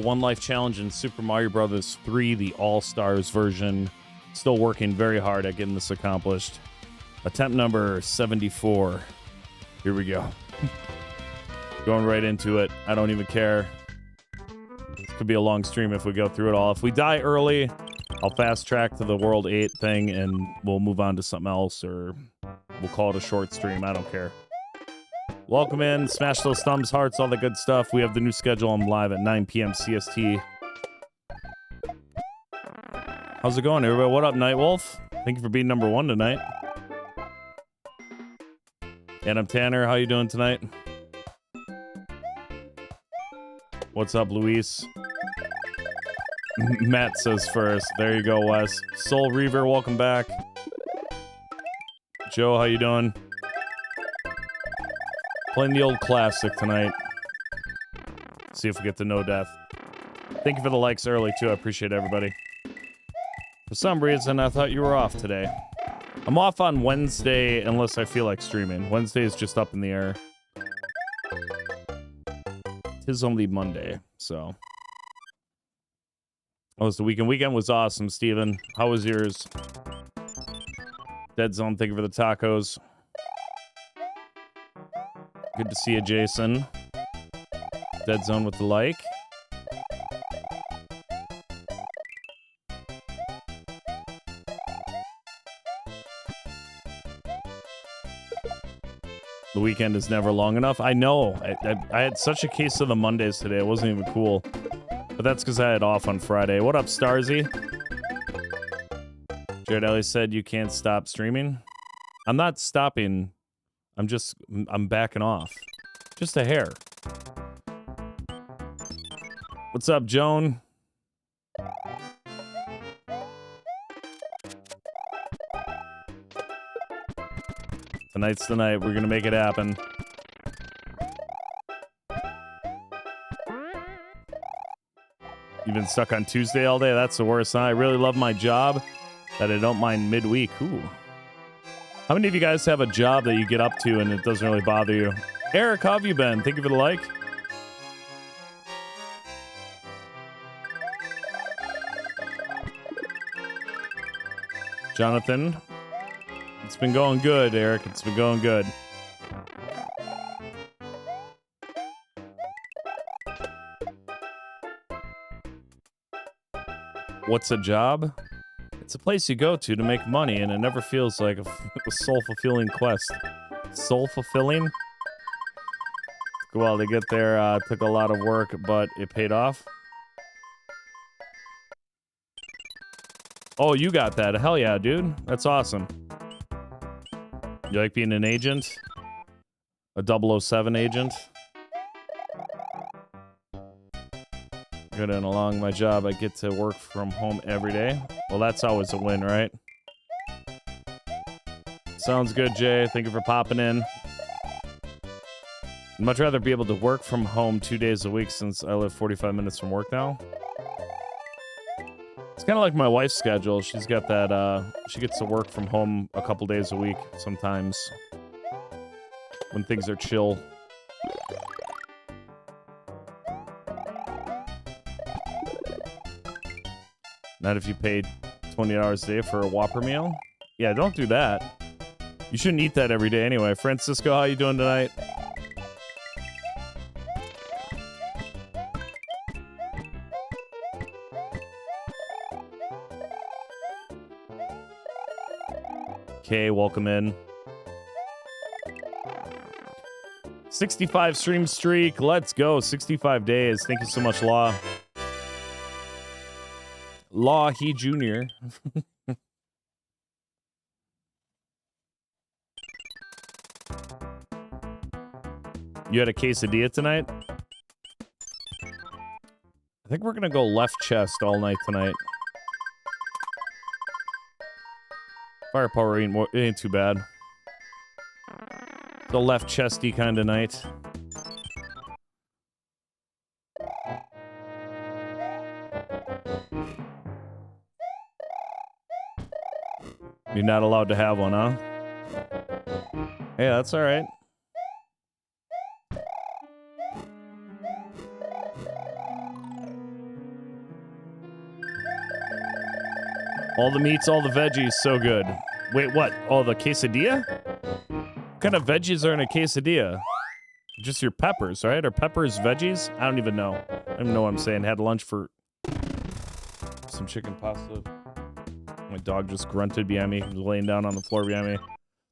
One Life Challenge in Super Mario Brothers 3, the All-Stars version. Still working very hard at getting this accomplished. Attempt number 74. Here we go. Going right into it. I don't even care. This could be a long stream if we go through it all. If we die early, I'll fast track to the World 8 thing and we'll move on to something else, or we'll call it a short stream. I don't care. Welcome in. Smash those thumbs, hearts, all the good stuff. We have the new schedule. I'm live at 9 p.m. CST. How's it going, everybody? What up, Nightwolf? Thank you for being number 1 tonight. And I'm Tanner. How you doing tonight? What's up, Luis? Matt says first. There you go, Wes. Soul Reaver, welcome back. Joe, how you doing? Playing the old classic tonight. See if we get to no death. Thank you for the likes early, too. I appreciate everybody. For some reason, I thought you were off today. I'm off on Wednesday unless I feel like streaming. Wednesday is just up in the air. Tis only Monday, so. How was the weekend? Weekend was awesome, Steven. How was yours? Dead Zone, thank you for the tacos. Good to see you, Jason. Dead Zone with the like. The weekend is never long enough. I know. I had such a case of the Mondays today. It wasn't even cool. But that's because I had off on Friday. What up, Starzy? Jared Ellie said you can't stop streaming. I'm not stopping. I'm backing off. Just a hair. What's up, Joan? Tonight's the night. We're gonna make it happen. You've been stuck on Tuesday all day? That's the worst, huh? I really love my job that I don't mind midweek. Ooh. How many of you guys have a job that you get up to and it doesn't really bother you? Eric, how have you been? Thank you for the like. Jonathan. It's been going good, Eric. It's been going good. What's a job? It's a place you go to make money, and it never feels like a soul-fulfilling quest. Soul-fulfilling? Took a while to get there. Took a lot of work, but it paid off. Oh, you got that. Hell yeah, dude. That's awesome. You like being an agent? A 007 agent? Good and along my job, I get to work from home every day. Well, that's always a win, right? Sounds good, Jay. Thank you for popping in. I'd much rather be able to work from home 2 days a week since I live 45 minutes from work now. It's kind of like my wife's schedule. She's got that, she gets to work from home a couple days a week sometimes when things are chill. Not if you paid $20 a day for a Whopper meal. Yeah, don't do that. You shouldn't eat that every day anyway. Francisco, how you doing tonight? Okay, welcome in. 65 stream streak. Let's go. 65 days. Thank you so much, Law. Law, he junior. You had a quesadilla tonight? I think we're gonna go left chest all night tonight. Firepower ain't too bad. The left chesty kind of night. You're not allowed to have one, huh? Yeah, that's all right. All the meats, all the veggies, so good. Wait, what? Oh, the quesadilla? What kind of veggies are in a quesadilla? Just your peppers, right? Are peppers veggies? I don't even know. I don't even know what I'm saying. Had lunch for some chicken pasta. My dog just grunted behind me. He was laying down on the floor behind me.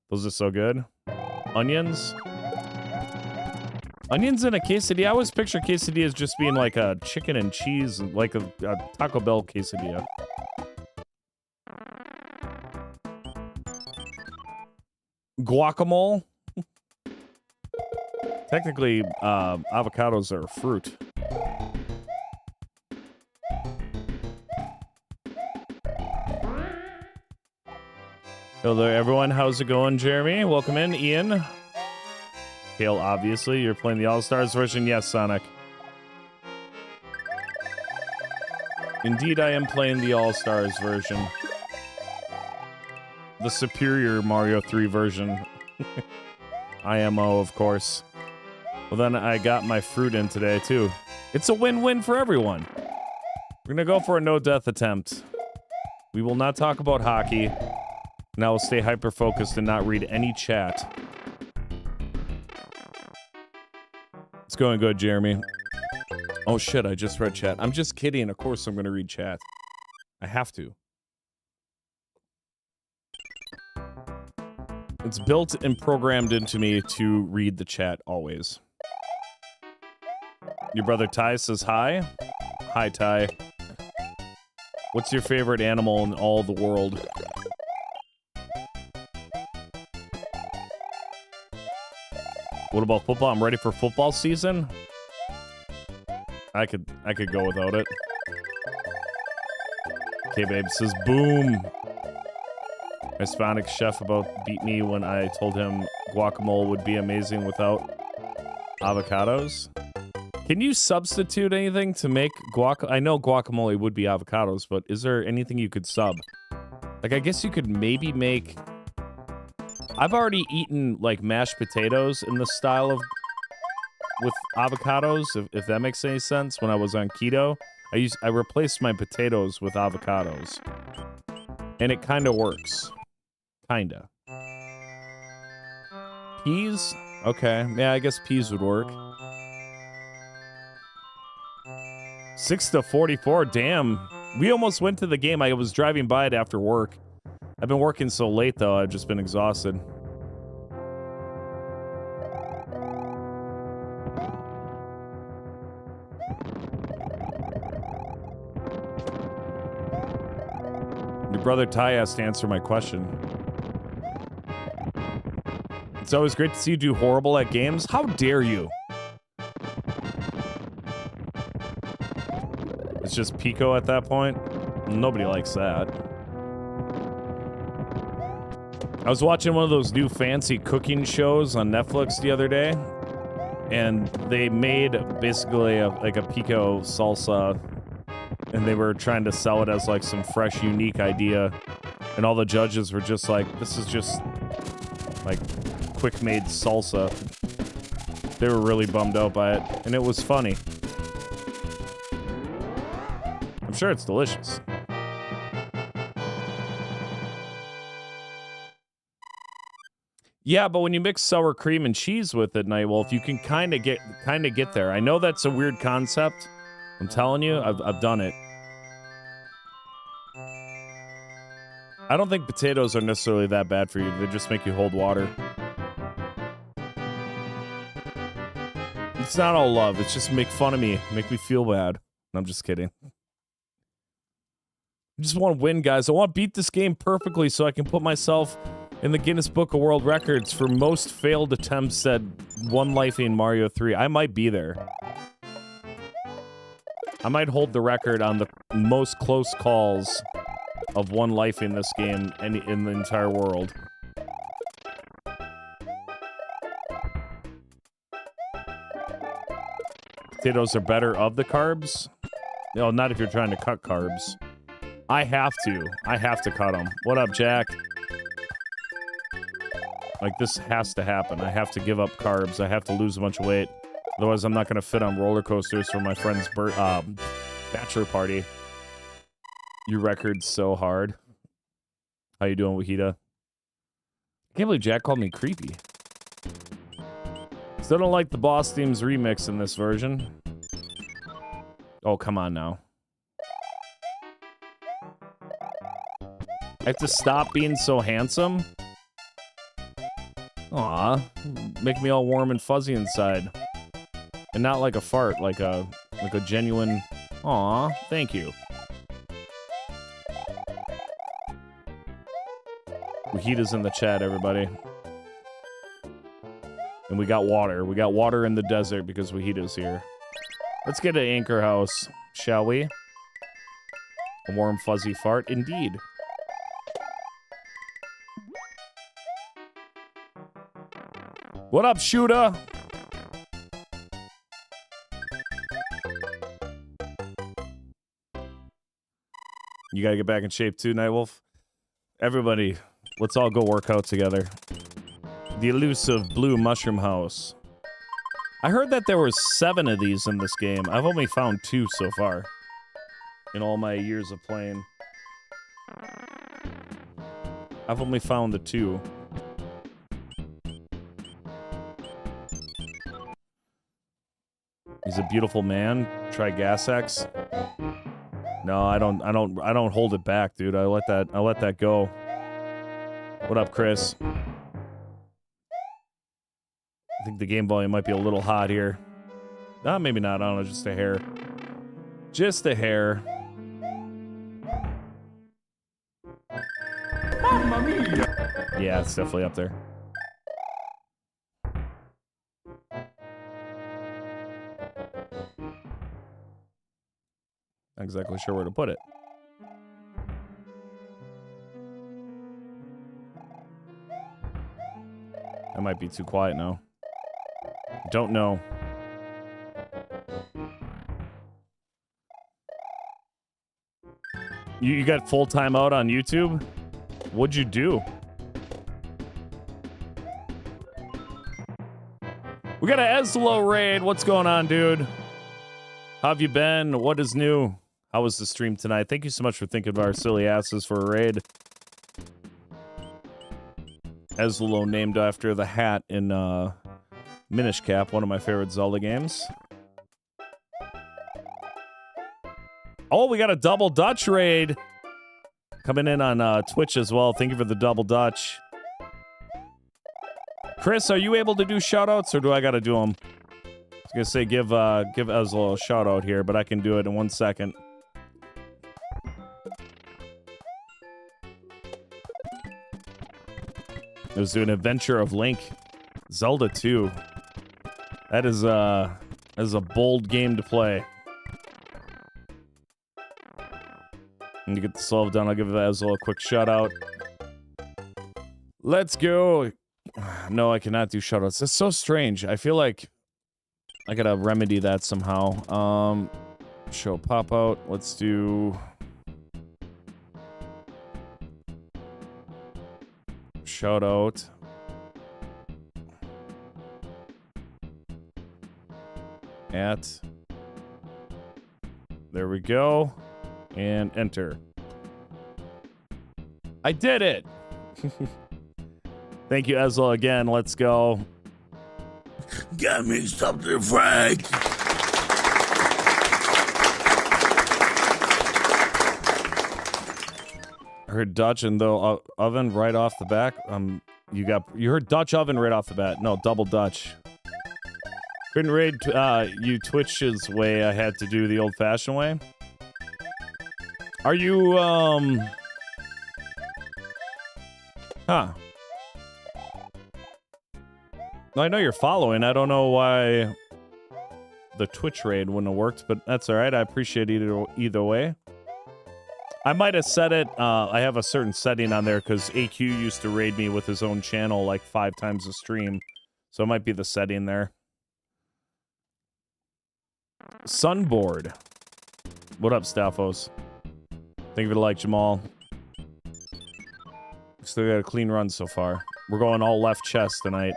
Those are so good. Onions? Onions in a quesadilla? I always picture quesadillas just being like a chicken and cheese, like a Taco Bell quesadilla. Guacamole? Technically, avocados are a fruit. Hello there, everyone. How's it going, Jeremy? Welcome in, Ian. Kale, obviously. You're playing the All-Stars version? Yes, Sonic. Indeed, I am playing the All-Stars version. The superior Mario 3 version. IMO, of course. Well, then I got my fruit in today, too. It's a win-win for everyone. We're gonna go for a no-death attempt. We will not talk about hockey. And I will stay hyper-focused and not read any chat. It's going good, Jeremy. Oh, shit, I just read chat. I'm just kidding. Of course I'm gonna read chat. I have to. It's built and programmed into me to read the chat always. Your brother Ty says hi. Hi, Ty. What's your favorite animal in all the world? What about football? I'm ready for football season. I could go without it. Okay, babe says boom. Hispanic chef about beat me when I told him guacamole would be amazing without avocados. Can you substitute anything to make guac? I know guacamole would be avocados, but is there anything you could sub? Like, I guess you could maybe make... I've already eaten, like, mashed potatoes in the style of... with avocados, if that makes any sense. When I was on keto, I replaced my potatoes with avocados. And it kind of works. Kinda. Peas? Okay. Yeah, I guess peas would work. 6-44. Damn. We almost went to the game. I was driving by it after work. I've been working so late, though. I've just been exhausted. Your brother Ty has to answer my question. It's always great to see you do horrible at games. How dare you? It's just Pico at that point. Nobody likes that. I was watching one of those new fancy cooking shows on Netflix the other day, and they made basically like a pico salsa, and they were trying to sell it as like some fresh, unique idea, and all the judges were just like, this is just like quick-made salsa. They were really bummed out by it, and it was funny. I'm sure it's delicious. Yeah, but when you mix sour cream and cheese with it, Nightwolf, you can kind of get there. I know that's a weird concept. I'm telling you, I've done it. I don't think potatoes are necessarily that bad for you. They just make you hold water. It's not all love. It's just make fun of me, make me feel bad. I'm just kidding. I just want to win, guys. I want to beat this game perfectly so I can put myself in the Guinness Book of World Records for most failed attempts at one life in Mario 3. I might be there. I might hold the record on the most close calls of one life in this game in the entire world. Potatoes are better of the carbs? No, not if you're trying to cut carbs. I have to cut them. What up, Jack? Like, this has to happen. I have to give up carbs. I have to lose a bunch of weight. Otherwise, I'm not going to fit on roller coasters for my friend's bachelor party. Your record's so hard. How you doing, Wahida? I can't believe Jack called me creepy. Still don't like the Boss Themes remix in this version. Oh, come on now. I have to stop being so handsome? Aw, make me all warm and fuzzy inside. And not like a fart, like a genuine... Aw, thank you. Wahida's in the chat, everybody. And we got water. We got water in the desert because Wahida's here. Let's get an anchor house, shall we? A warm, fuzzy fart, indeed. What up, shooter? You gotta get back in shape too, Nightwolf. Everybody, let's all go work out together. The elusive blue mushroom house. I heard that there were 7 of these in this game. I've only found 2 so far. In all my years of playing. I've only found the 2. He's a beautiful man. Try Gas X. No, I don't hold it back, dude. I let that go. What up, Chris? I think the game volume might be a little hot here. Maybe not. I don't know, just a hair. Just a hair. Mamma mia! Yeah, it's definitely up there. Not exactly sure where to put it. I might be too quiet now. Don't know. You got full time out on YouTube? What'd you do? We got an Eslo raid. What's going on, dude? How have you been? What is new? How was the stream tonight? Thank you so much for thinking of our silly asses for a raid. Eslo named after the hat in Minish Cap, one of my favorite Zelda games. Oh, we got a double Dutch raid coming in on Twitch as well. Thank you for the double Dutch. Chris, are you able to do shoutouts, or do I got to do them? I was gonna say give Eslo a shout out here, but I can do it in 1 second. It was an adventure of Link, Zelda 2. That is a bold game to play. And to get the solve done, I'll give Eslo a quick shout out. Let's go. No, I cannot do shoutouts. That's so strange. I feel like I gotta remedy that somehow. Show pop out. Let's do shout out. At. There we go. And enter. I did it. Thank you, Eslo, again. Let's go. Get me something, Frank. Heard Dutch and the oven right off the back. You heard Dutch oven right off the bat. No, double Dutch. Couldn't raid you Twitch's way. I had to do the old-fashioned way. Are you Huh. I know you're following. I don't know why the Twitch raid wouldn't have worked, but that's all right. I appreciate either way. I might have set it. I have a certain setting on there because AQ used to raid me with his own channel like 5 times a stream. So it might be the setting there. Sunboard. What up, Staffos? Thank you for the like, Jamal. Still got a clean run so far. We're going all left chest tonight.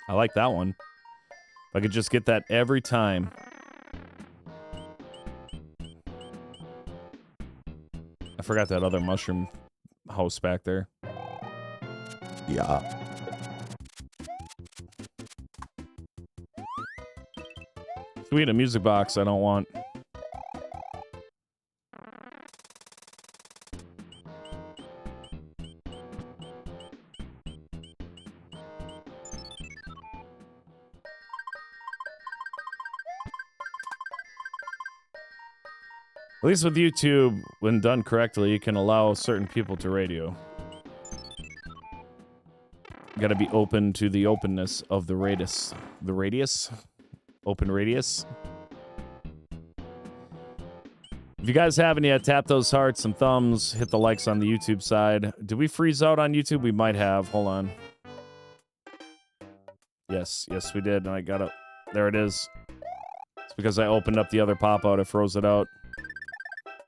I like that one. If I could just get that every time. I forgot that other mushroom house back there. Yeah. Sweet, a music box I don't want. At least with YouTube, when done correctly, you can allow certain people to radio. Got to be open to the openness of the radius. The radius? Open radius? If you guys haven't yet, tap those hearts and thumbs. Hit the likes on the YouTube side. Did we freeze out on YouTube? We might have. Hold on. Yes, we did. And I got it. There it is. It's because I opened up the other pop-out. It froze it out.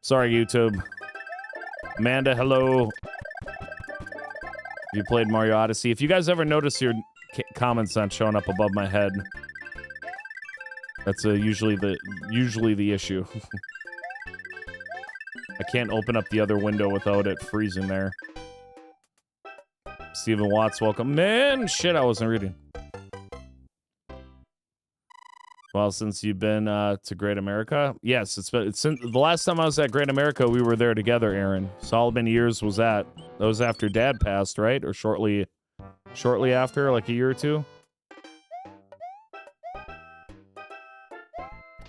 Sorry, YouTube. Amanda, hello. You played Mario Odyssey. If you guys ever notice your comments not showing up above my head, that's usually the issue. I can't open up the other window without it freezing there. Stephen Watts, welcome. Man, shit, I wasn't reading. Well, since you've been to Great America? Yes, it's since the last time I was at Great America, we were there together, Aaron. So how many years was that? That was after Dad passed, right? Or shortly after, like a year or two?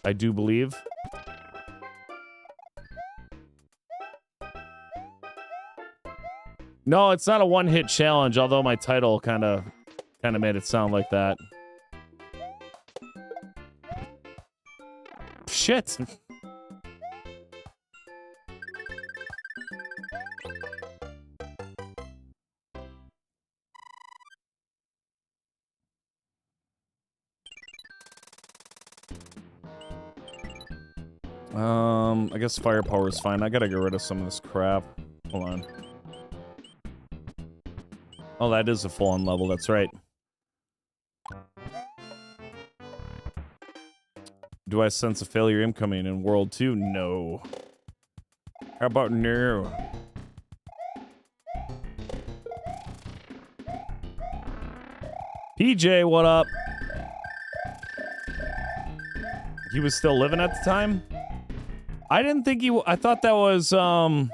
I do believe. No, it's not a one-hit challenge, although my title kind of made it sound like that. Shit. I guess firepower is fine. I gotta get rid of some of this crap. Hold on. Oh, that is a full-on level. That's right. Do I sense a failure incoming in World 2? No. How about no? PJ, what up? He was still living at the time? I didn't think he... I thought that was, No,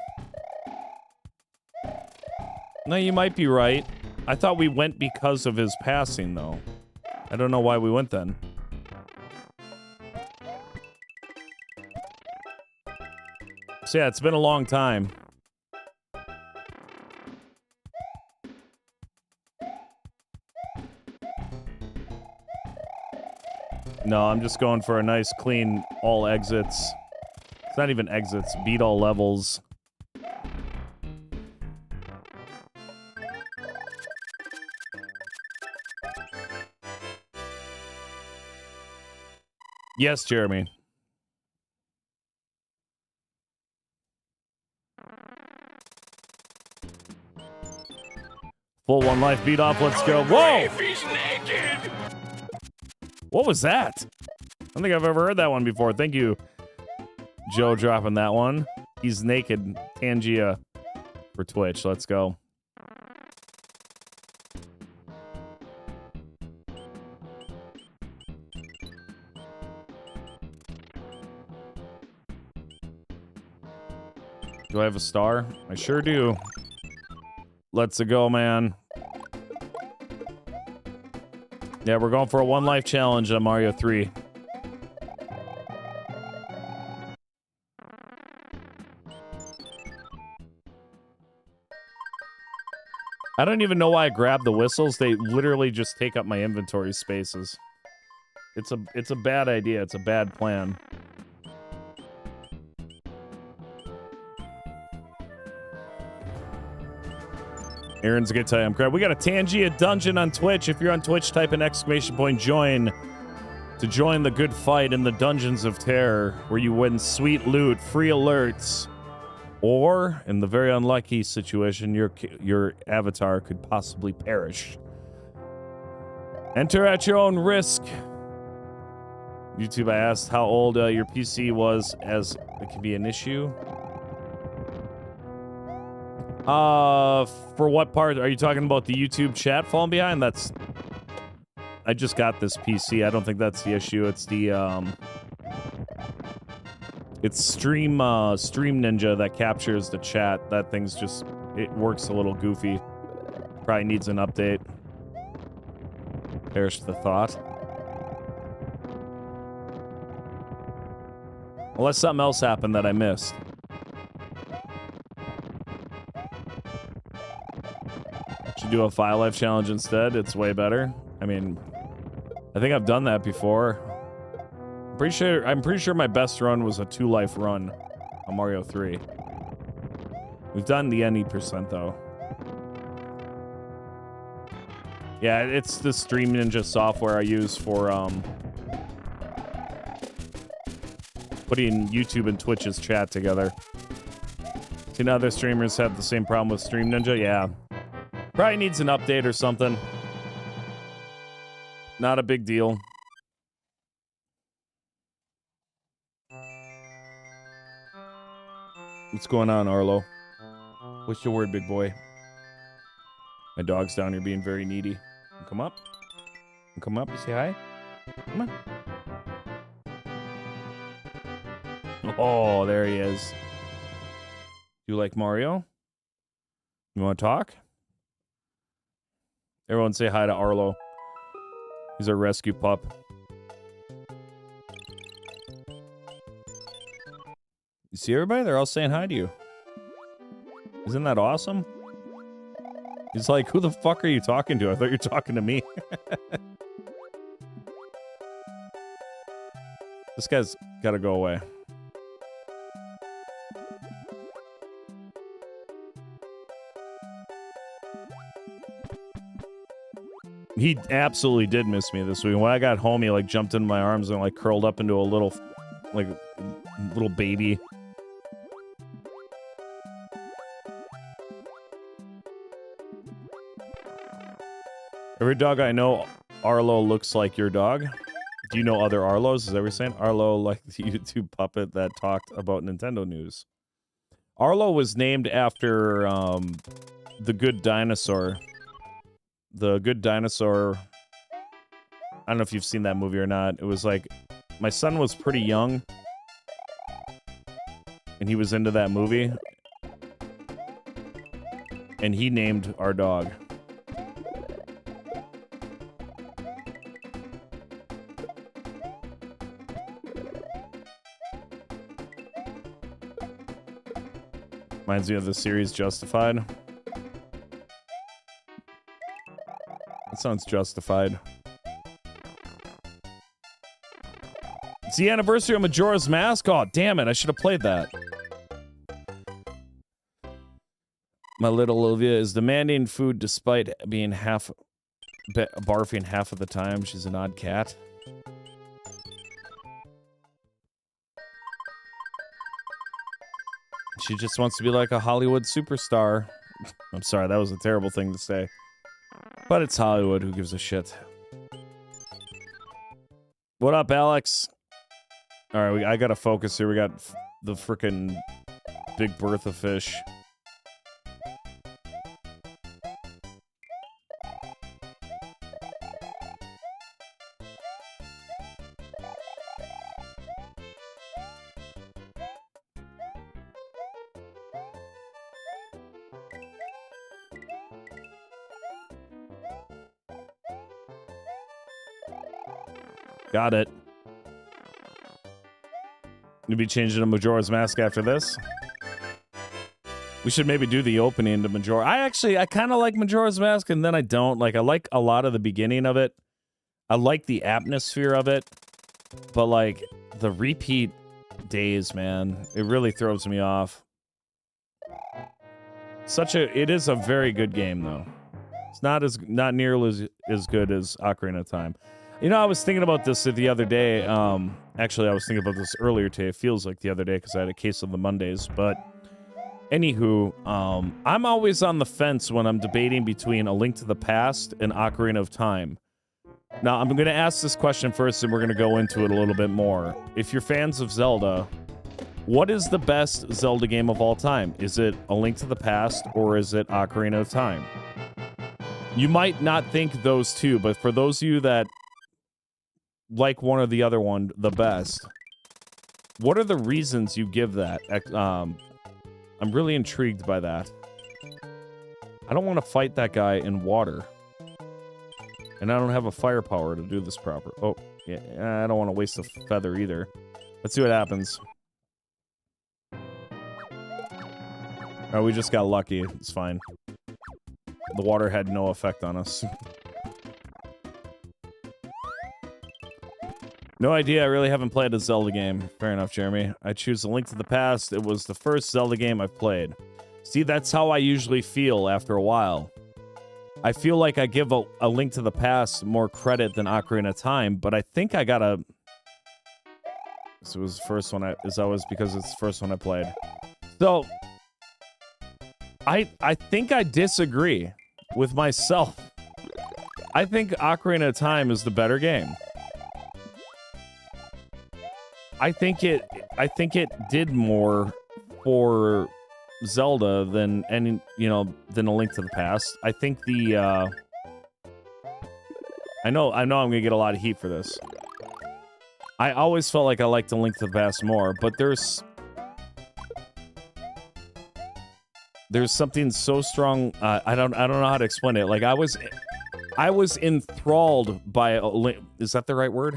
you might be right. I thought we went because of his passing, though. I don't know why we went then. So yeah, it's been a long time. No, I'm just going for a nice, clean, all exits. It's not even exits, beat all levels. Yes, Jeremy. Full one life beat off, let's go. Whoa! What was that? I don't think I've ever heard that one before. Thank you, Joe, dropping that one. He's naked. Tangia for Twitch. Let's go. Do I have a star? I sure do. Let's go, man. Yeah, we're going for a one life challenge on Mario 3. I don't even know why I grabbed the whistles. They literally just take up my inventory spaces. It's a bad idea. It's a bad plan. Aaron's gonna tell you I'm crap. We got a Tangia dungeon on Twitch. If you're on Twitch, type an ! Join to join the good fight in the Dungeons of Terror, where you win sweet loot, free alerts, or in the very unlucky situation, your avatar could possibly perish. Enter at your own risk. YouTube, I asked how old your PC was, as it can be an issue. For what part? Are you talking about the YouTube chat falling behind? I just got this PC. I don't think that's the issue. It's the, it's Stream Ninja that captures the chat. That thing's just, it works a little goofy. Probably needs an update. Perish the thought. Unless something else happened that I missed. Should do a 5 life challenge instead. It's way better. I mean, I think I've done that before. I'm pretty sure my best run was a 2 life run on Mario 3. We've done the any percent though. Yeah, it's the Stream Ninja software I use for putting YouTube and Twitch's chat together. Seen other streamers have the same problem with Stream Ninja? Yeah. Probably needs an update or something. Not a big deal. What's going on, Arlo? What's your word, big boy? My dog's down here being very needy. Come up. Come up and say hi. Come on. Oh, there he is. You like Mario? You want to talk? Everyone say hi to Arlo. He's our rescue pup. You see everybody? They're all saying hi to you. Isn't that awesome? He's like, who the fuck are you talking to? I thought you were talking to me. This guy's gotta go away. He absolutely did miss me this week. When I got home, he like jumped into my arms and like curled up into a little baby. Every dog I know, Arlo looks like your dog. Do you know other Arlos? Is that what you're saying? Arlo, like the YouTube puppet that talked about Nintendo news. Arlo was named after the Good Dinosaur. The Good Dinosaur. I don't know if you've seen that movie or not. It was like, my son was pretty young, and he was into that movie, and he named our dog. Reminds me of the series Justified. That sounds justified. It's the anniversary of Majora's Mask. Oh, damn it. I should have played that. My little Olivia is demanding food despite being barfing half of the time. She's an odd cat. She just wants to be like a Hollywood superstar. I'm sorry, that was a terrible thing to say. But it's Hollywood, who gives a shit? What up, Alex? Alright, I gotta focus here. We got the frickin' Big Bertha fish. Got it. You'll be changing to Majora's Mask after this. We should maybe do the opening to Majora. I kind of like Majora's Mask, and then I don't. Like, I like a lot of the beginning of it. I like the atmosphere of it. But, like, the repeat days, man, it really throws me off. It is a very good game, though. It's not nearly as good as Ocarina of Time. You know, I was thinking about this the other day. Actually, I was thinking about this earlier today. It feels like the other day because I had a case of the Mondays. But anywho, I'm always on the fence when I'm debating between A Link to the Past and Ocarina of Time. Now, I'm going to ask this question first, and we're going to go into it a little bit more. If you're fans of Zelda, What is the best Zelda game of all time? Is it A Link to the Past or is it Ocarina of Time? You might not think those two, but for those of you that like one or the other one the best, what are the reasons you give that? I'm really intrigued by that. I don't want to fight that guy in water. And I don't have a firepower to do this proper. Oh, yeah, I don't want to waste a feather either. Let's see what happens. Oh, we just got lucky. It's fine. The water had no effect on us. No idea. I really haven't played a Zelda game. Fair enough, Jeremy. I choose A Link to the Past. It was the first Zelda game I've played. See, that's how I usually feel after a while. I feel like I give a Link to the Past more credit than Ocarina of Time, but I think I gotta... This was the first one is always because it's the first one I played. So, I think I disagree with myself. I think Ocarina of Time is the better game. I think it did more for Zelda than A Link to the Past. I think the I know I'm gonna get a lot of heat for this. I always felt like I liked A Link to the Past more, but there's something so strong. I don't know how to explain it. Like I was enthralled by is that the right word?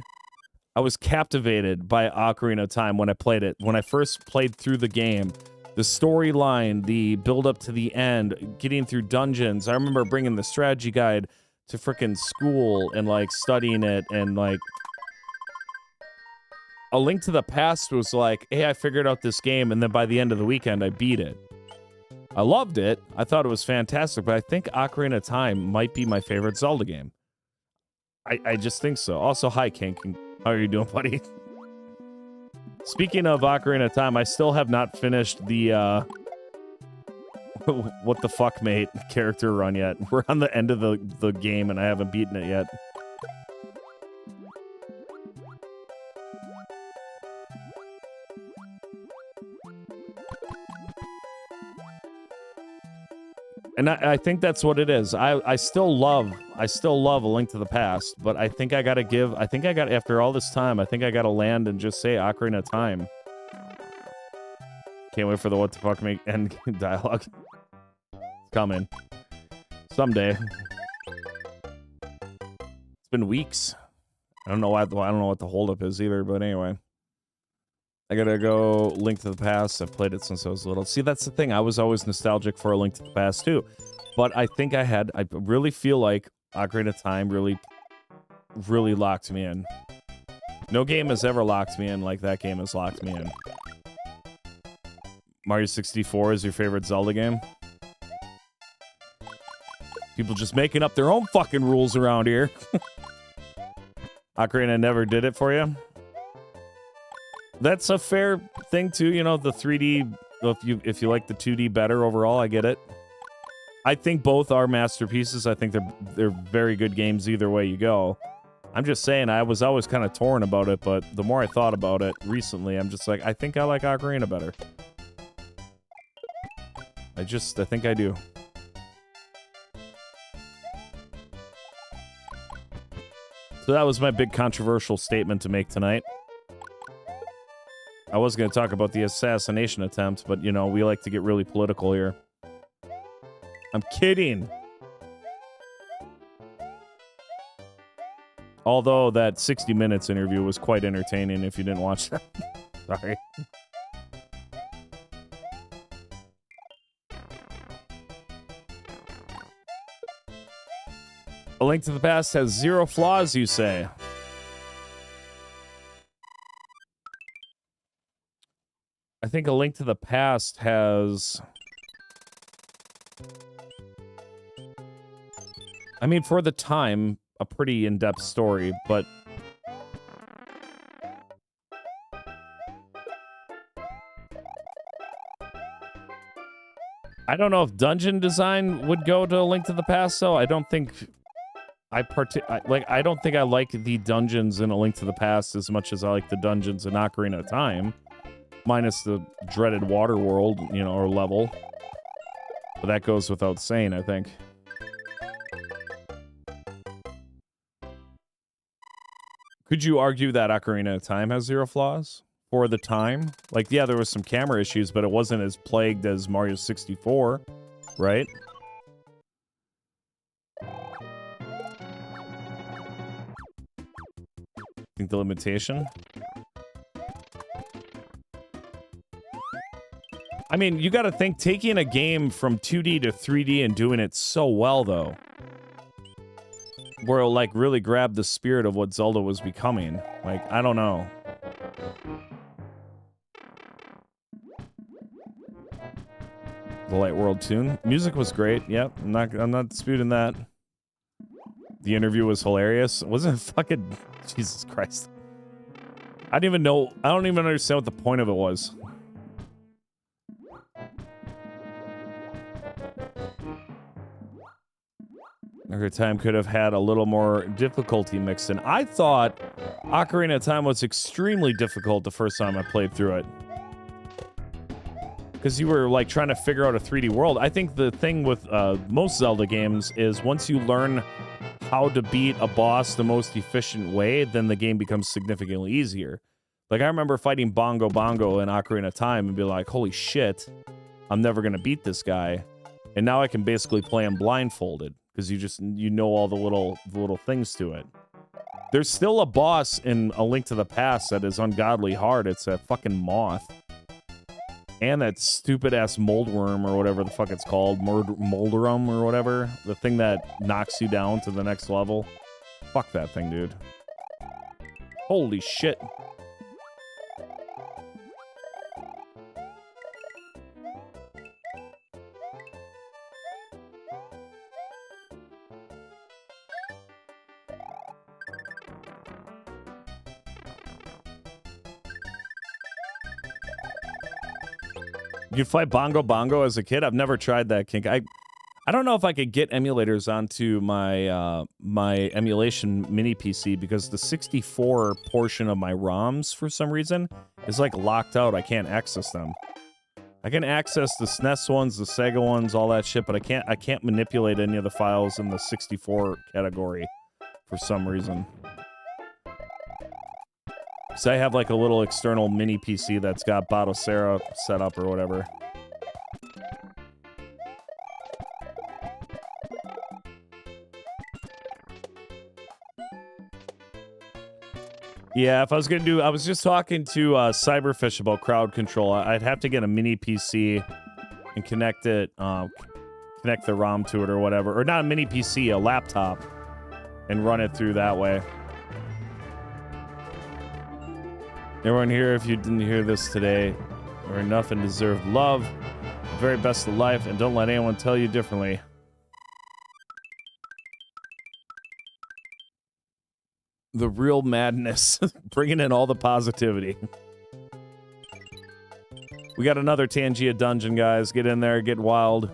I was captivated by Ocarina of Time when I played it. When I first played through the game, the storyline, the build up to the end, getting through dungeons. I remember bringing the strategy guide to frickin' school and like studying it, and like A Link to the Past was like, hey, I figured out this game, and then by the end of the weekend, I beat it. I loved it. I thought it was fantastic, but I think Ocarina of Time might be my favorite Zelda game. I just think so. Also, hi, Kink. How are you doing, buddy? Speaking of Ocarina of Time, I still have not finished the, what the fuck, mate, character run yet. We're on the end of the game, and I haven't beaten it yet. And I think that's what it is. I still love A Link to the Past, but I think after all this time, I think I gotta land and just say Ocarina of Time. Can't wait for the what the fuck make end dialogue. It's coming. Someday. It's been weeks. I don't know what the holdup is either, but anyway. I gotta go Link to the Past. I've played it since I was little. See, that's the thing. I was always nostalgic for A Link to the Past, too. But I think I really feel like Ocarina of Time really locked me in. No game has ever locked me in like that game has locked me in. Mario 64 is your favorite Zelda game? People just making up their own fucking rules around here. Ocarina never did it for you? That's a fair thing too, you know, the 3D, if you like the 2D better overall, I get it. I think both are masterpieces. I think they're very good games either way you go. I'm just saying, I was always kind of torn about it, but the more I thought about it recently, I'm just like, I think I like Ocarina better. I think I do. So that was my big controversial statement to make tonight. I was going to talk about the assassination attempt, but, you know, we like to get really political here. I'm kidding. Although that 60 Minutes interview was quite entertaining if you didn't watch that. Sorry. A Link to the Past has 0 flaws, you say? I think A Link to the Past has... I mean, for the time, a pretty in-depth story, but... I don't know if dungeon design would go to A Link to the Past, though. I don't think... I don't think I like the dungeons in A Link to the Past as much as I like the dungeons in Ocarina of Time. Minus the dreaded water world, you know, or level. But that goes without saying, I think. Could you argue that Ocarina of Time has 0 flaws? For the time? Like, yeah, there was some camera issues, but it wasn't as plagued as Mario 64, right? Think the limitation? I mean, you gotta think, taking a game from 2D to 3D and doing it so well, though. Where it'll, like, really grab the spirit of what Zelda was becoming. Like, I don't know. The Light World tune. Music was great. Yep, I'm not disputing that. The interview was hilarious. Wasn't it fucking... Jesus Christ. I don't even understand what the point of it was. Ocarina of Time could have had a little more difficulty mixed in. I thought Ocarina of Time was extremely difficult the first time I played through it. Because you were, like, trying to figure out a 3D world. I think the thing with most Zelda games is once you learn how to beat a boss the most efficient way, then the game becomes significantly easier. Like, I remember fighting Bongo Bongo in Ocarina of Time and be like, holy shit, I'm never going to beat this guy. And now I can basically play him blindfolded. Because you know all the little things to it. There's still a boss in A Link to the Past that is ungodly hard. It's a fucking moth. And that stupid-ass moldworm, or whatever the fuck it's called. Molderum, or whatever. The thing that knocks you down to the next level. Fuck that thing, dude. Holy shit. You fight Bongo Bongo as a kid? I've never tried that kink. I don't know if I could get emulators onto my my emulation mini PC because the 64 portion of my ROMs for some reason is like locked out. I can't access them. I can access the SNES ones, the Sega ones, all that shit, but I can't manipulate any of the files in the 64 category for some reason. So I have like a little external mini PC that's got Batocera set up or whatever. Yeah, if I was gonna do, I was just talking to Cyberfish about crowd control. I'd have to get a mini PC and connect it, connect the ROM to it or whatever, or not a mini PC, a laptop, and run it through that way. Everyone here, if you didn't hear this today, are enough and deserve love, the very best of life, and don't let anyone tell you differently. The real madness, bringing in all the positivity. We got another Tangia dungeon, guys. Get in there, get wild.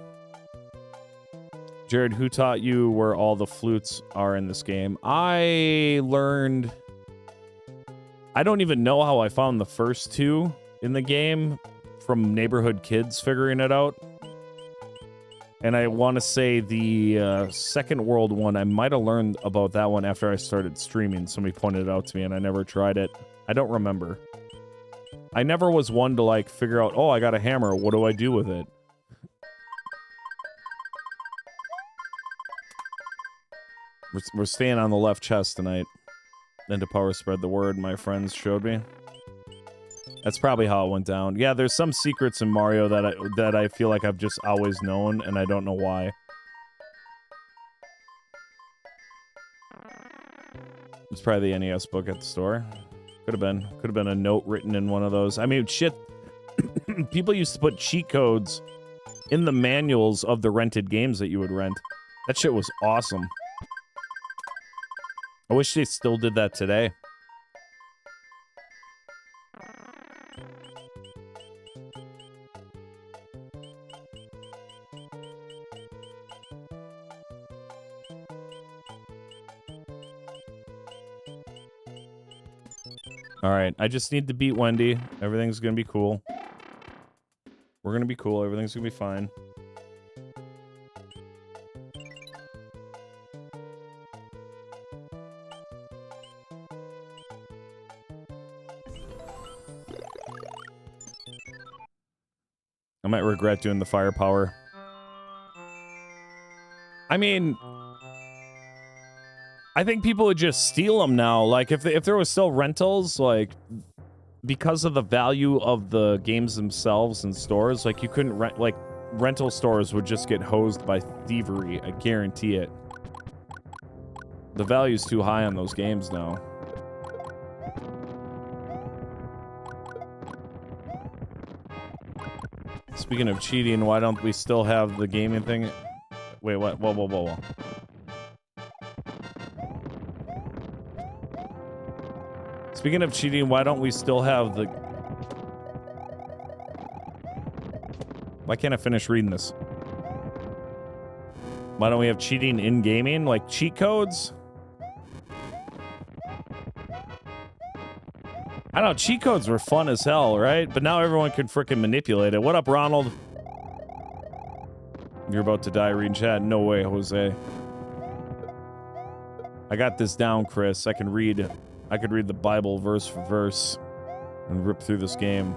Jared, who taught you where all the flutes are in this game? I learned... I don't even know how I found the first two in the game from neighborhood kids figuring it out. And I want to say the second world one, I might have learned about that one after I started streaming. Somebody pointed it out to me and I never tried it. I don't remember. I never was one to like figure out, oh, I got a hammer. What do I do with it? We're staying on the left chest tonight. Then to power spread the word, my friends showed me. That's probably how it went down. Yeah, there's some secrets in Mario that I feel like I've just always known, and I don't know why. It's probably the NES book at the store. Could have been a note written in one of those. I mean, shit. People used to put cheat codes in the manuals of the rented games that you would rent. That shit was awesome. I wish they still did that today. All right, I just need to beat Wendy. Everything's gonna be cool. We're gonna be cool. Everything's gonna be fine. I might regret doing the firepower. I mean, I think people would just steal them now. Like, if there was still rentals, like, because of the value of the games themselves and stores, like, you couldn't rent, like, rental stores would just get hosed by thievery. I guarantee it. The value's too high on those games now. Speaking of cheating, why don't we still have the gaming thing? Wait, what? Whoa, whoa, whoa, whoa. Speaking of cheating, why don't we still have the... Why can't I finish reading this? Why don't we have cheating in gaming? Like cheat codes? I don't know, cheat codes were fun as hell, right? But now everyone can freaking manipulate it. What up, Ronald? You're about to die reading chat. No way, Jose. I got this down, Chris. I could read the Bible verse for verse and rip through this game.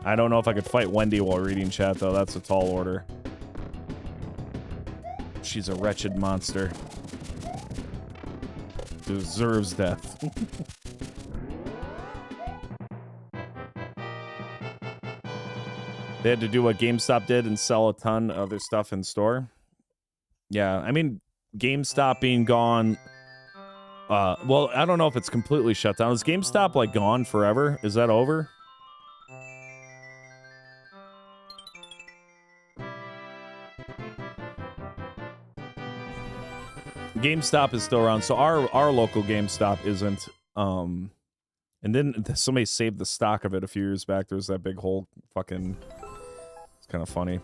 I don't know if I could fight Wendy while reading chat, though. That's a tall order. She's a wretched monster. Deserves death. They had to do what GameStop did and sell a ton of their stuff in store. Yeah, I mean, GameStop being gone... well, I don't know if it's completely shut down. Is GameStop, like, gone forever? Is that over? GameStop is still around, so our local GameStop isn't. And then somebody saved the stock of it a few years back. There was that big whole fucking... It's kind of funny.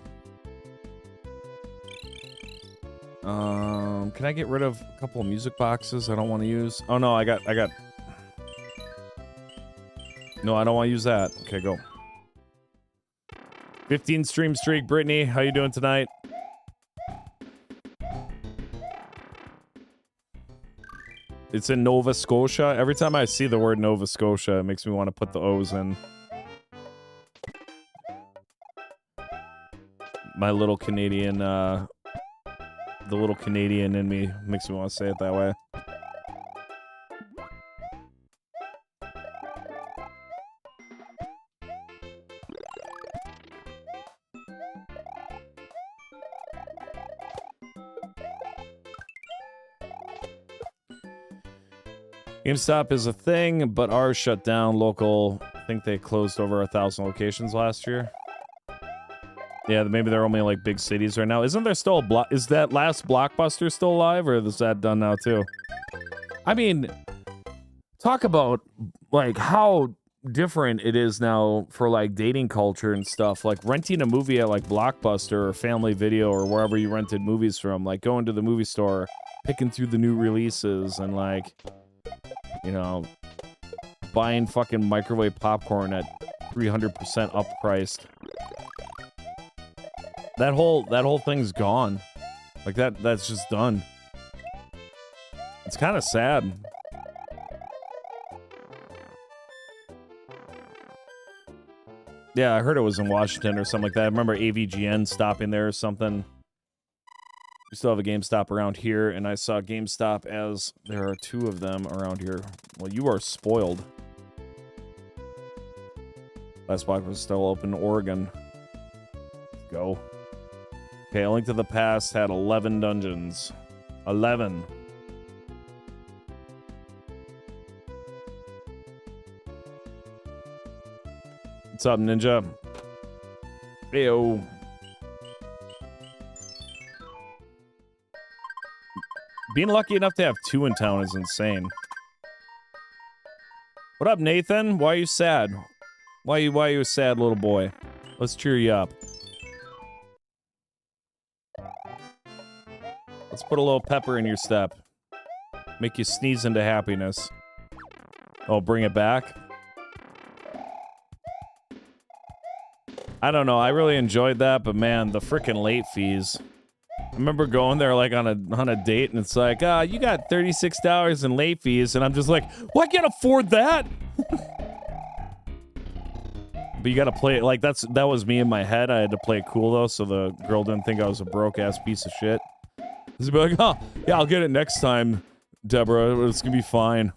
Can I get rid of a couple of music boxes I don't want to use? Oh no, I got... No, I don't want to use that. Okay, go. 15 stream streak, Brittany. How you doing tonight? It's in Nova Scotia. Every time I see the word Nova Scotia, it makes me want to put the O's in. My little Canadian, the little Canadian in me makes me want to say it that way. GameStop is a thing, but ours shut down. Local, I think they closed over 1,000 locations last year. Yeah, maybe they're only like big cities right now. Isn't there still a is that last Blockbuster still alive, or is that done now too? I mean, talk about like how different it is now for like dating culture and stuff. Like renting a movie at like Blockbuster or Family Video or wherever you rented movies from. Like going to the movie store, picking through the new releases, and like, you know, buying fucking microwave popcorn at 300% uppriced. That whole thing's gone. Like that's just done. It's kind of sad. Yeah, I heard it was in Washington or something like that. I remember AVGN stopping there or something. We still have a GameStop around here, and I saw GameStop as there are 2 of them around here. Well, you are spoiled. Last block was still open in Oregon. Let's go. Okay, A Link to the Past had 11 dungeons. 11. What's up, Ninja? Heyo. Being lucky enough to have 2 in town is insane. What up, Nathan? Why are you sad? Why are you a sad little boy? Let's cheer you up. Let's put a little pepper in your step. Make you sneeze into happiness. Oh, bring it back? I don't know. I really enjoyed that, but man, the freaking late fees. I remember going there like on a date, and it's like, you got $36 in late fees, and I'm just like, well, I can't afford that. But you gotta play it like that was me in my head. I had to play it cool though, so the girl didn't think I was a broke ass piece of shit. She's be like, oh, yeah, I'll get it next time, Deborah. It's gonna be fine.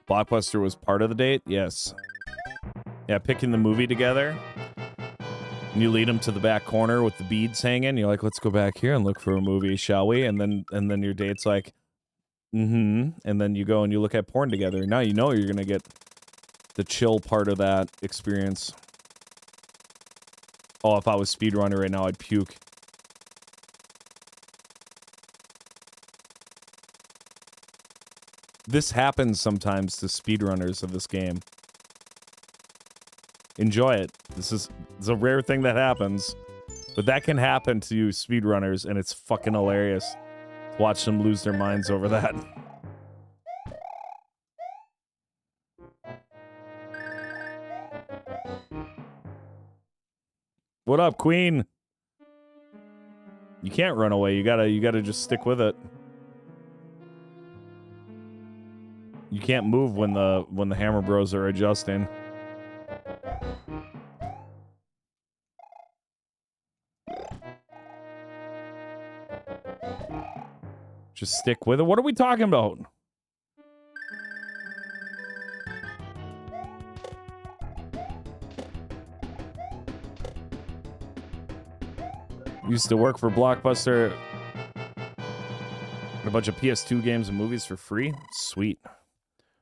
Blockbuster was part of the date? Yes. Yeah, picking the movie together. And you lead them to the back corner with the beads hanging. You're like, let's go back here and look for a movie, shall we? And then your date's like, mm-hmm. And then you go and you look at porn together. Now you know you're gonna get the chill part of that experience. Oh, if I was speedrunner right now, I'd puke. This happens sometimes to speedrunners of this game. Enjoy it. It's a rare thing that happens. But that can happen to speedrunners, and it's fucking hilarious. Watch them lose their minds over that. What up, Queen? You can't run away. You gotta just stick with it. You can't move when the Hammer Bros are adjusting. Just stick with it. What are we talking about? Used to work for Blockbuster. A bunch of PS2 games and movies for free. Sweet.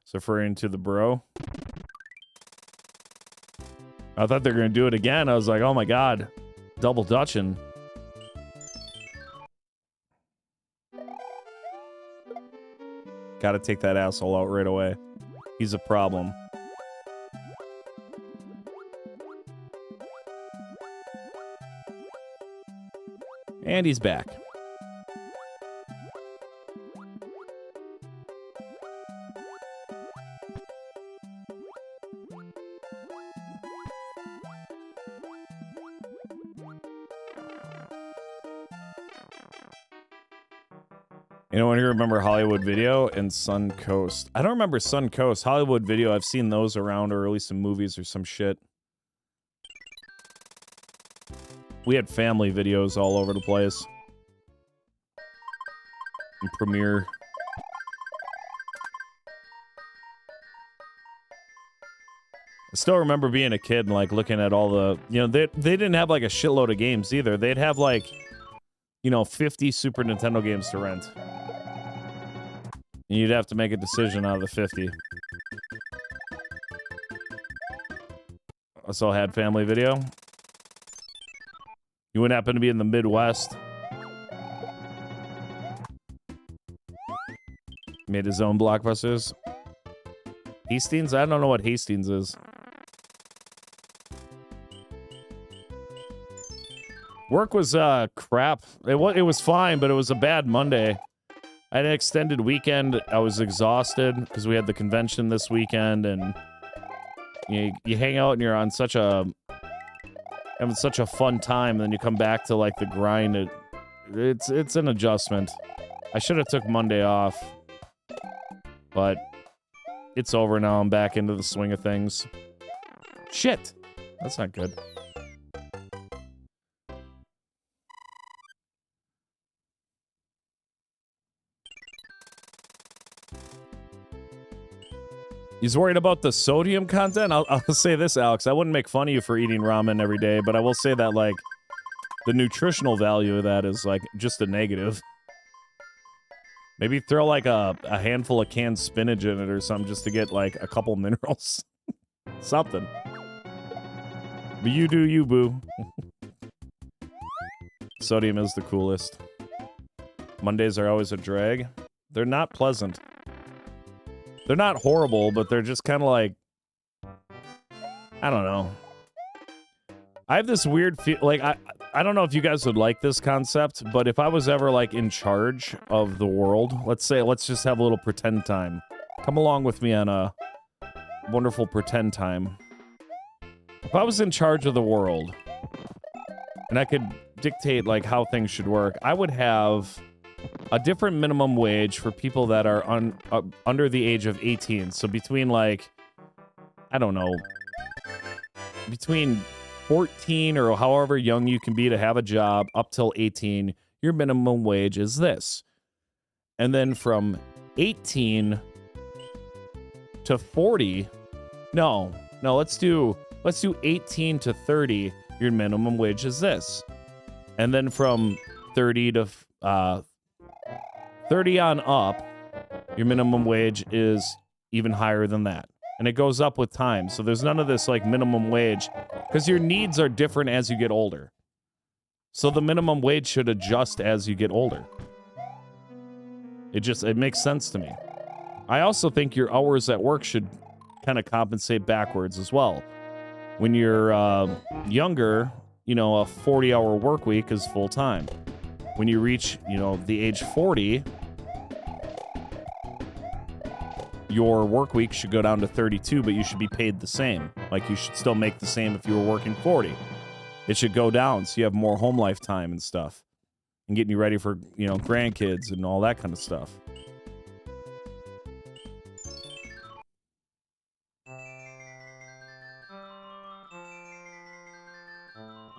So referring to the bro. I thought they were going to do it again. I was like, oh my god. Double Dutchin'. Gotta take that asshole out right away. He's a problem. And he's back. Anyone here remember Hollywood Video and Sun Coast? I don't remember Sun Coast. Hollywood Video, I've seen those around, or at least in movies or some shit. We had family videos all over the place. And Premiere. I still remember being a kid and like looking at all the, you know, they didn't have like a shitload of games either. They'd have like, you know, 50 Super Nintendo games to rent. And you'd have to make a decision out of the 50. Also had family video. You wouldn't happen to be in the Midwest. Made his own blockbusters. Hastings? I don't know what Hastings is. Work was crap. It was fine, but it was a bad Monday. I had an extended weekend. I was exhausted because we had the convention this weekend, and you hang out and you're on having such a fun time, and then you come back to like the grind. It's an adjustment. I should have took Monday off, but it's over now. I'm back into the swing of things. Shit, that's not good. He's worried about the sodium content? I'll say this, Alex. I wouldn't make fun of you for eating ramen every day, but I will say that, like, the nutritional value of that is, like, just a negative. Maybe throw, like, a handful of canned spinach in it or something just to get, like, a couple minerals. Something. But you do you, boo. Sodium is the coolest. Mondays are always a drag. They're not pleasant. They're not horrible, but they're just kind of like... I don't know. I have this weird feel, like, I don't know if you guys would like this concept, but if I was ever, like, in charge of the world, let's just have a little pretend time. Come along with me on a wonderful pretend time. If I was in charge of the world, and I could dictate, like, how things should work, I would have a different minimum wage for people that are under the age of 18. So between, like, I don't know, between 14 or however young you can be to have a job up till 18, your minimum wage is this. And then from 18 to 40, no, let's do 18 to 30, your minimum wage is this. And then from 30 to 30 on up, your minimum wage is even higher than that. And it goes up with time. So there's none of this like minimum wage because your needs are different as you get older. So the minimum wage should adjust as you get older. It makes sense to me. I also think your hours at work should kind of compensate backwards as well. When you're younger, you know, a 40-hour work week is full time. When you reach, you know, the age 40, your work week should go down to 32, but you should be paid the same. Like, you should still make the same if you were working 40. It should go down so you have more home life time and stuff. And getting you ready for, you know, grandkids and all that kind of stuff.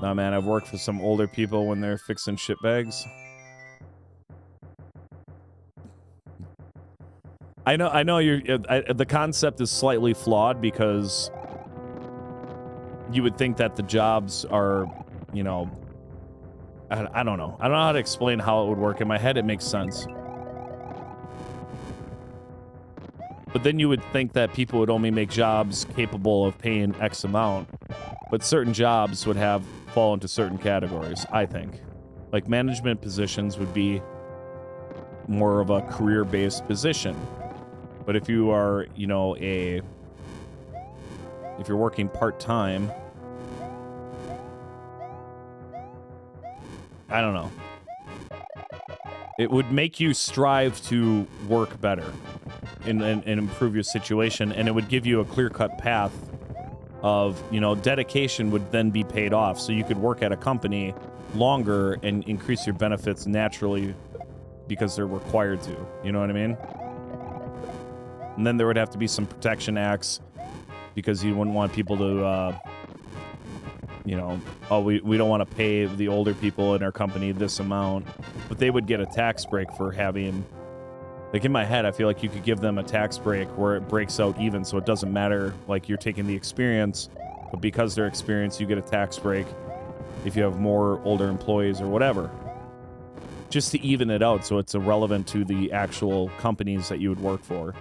Nah, man, I've worked for some older people when they're fixing shit bags. I know the concept is slightly flawed because you would think that the jobs are, you know, I don't know. I don't know how to explain how it would work. In my head, it makes sense. But then you would think that people would only make jobs capable of paying X amount. But certain jobs would fall into certain categories, I think. Like management positions would be more of a career-based position. But if you are, you know, if you're working part-time, I don't know. It would make you strive to work better and improve your situation, and it would give you a clear-cut path of, you know, dedication would then be paid off. So you could work at a company longer and increase your benefits naturally because they're required to. You know what I mean? And then there would have to be some protection acts because you wouldn't want people to, you know, oh, we don't want to pay the older people in our company this amount. But they would get a tax break for having, like in my head, I feel like you could give them a tax break where it breaks out even. So it doesn't matter, like you're taking the experience, but because they're experienced, you get a tax break if you have more older employees or whatever. Just to even it out so it's irrelevant to the actual companies that you would work for.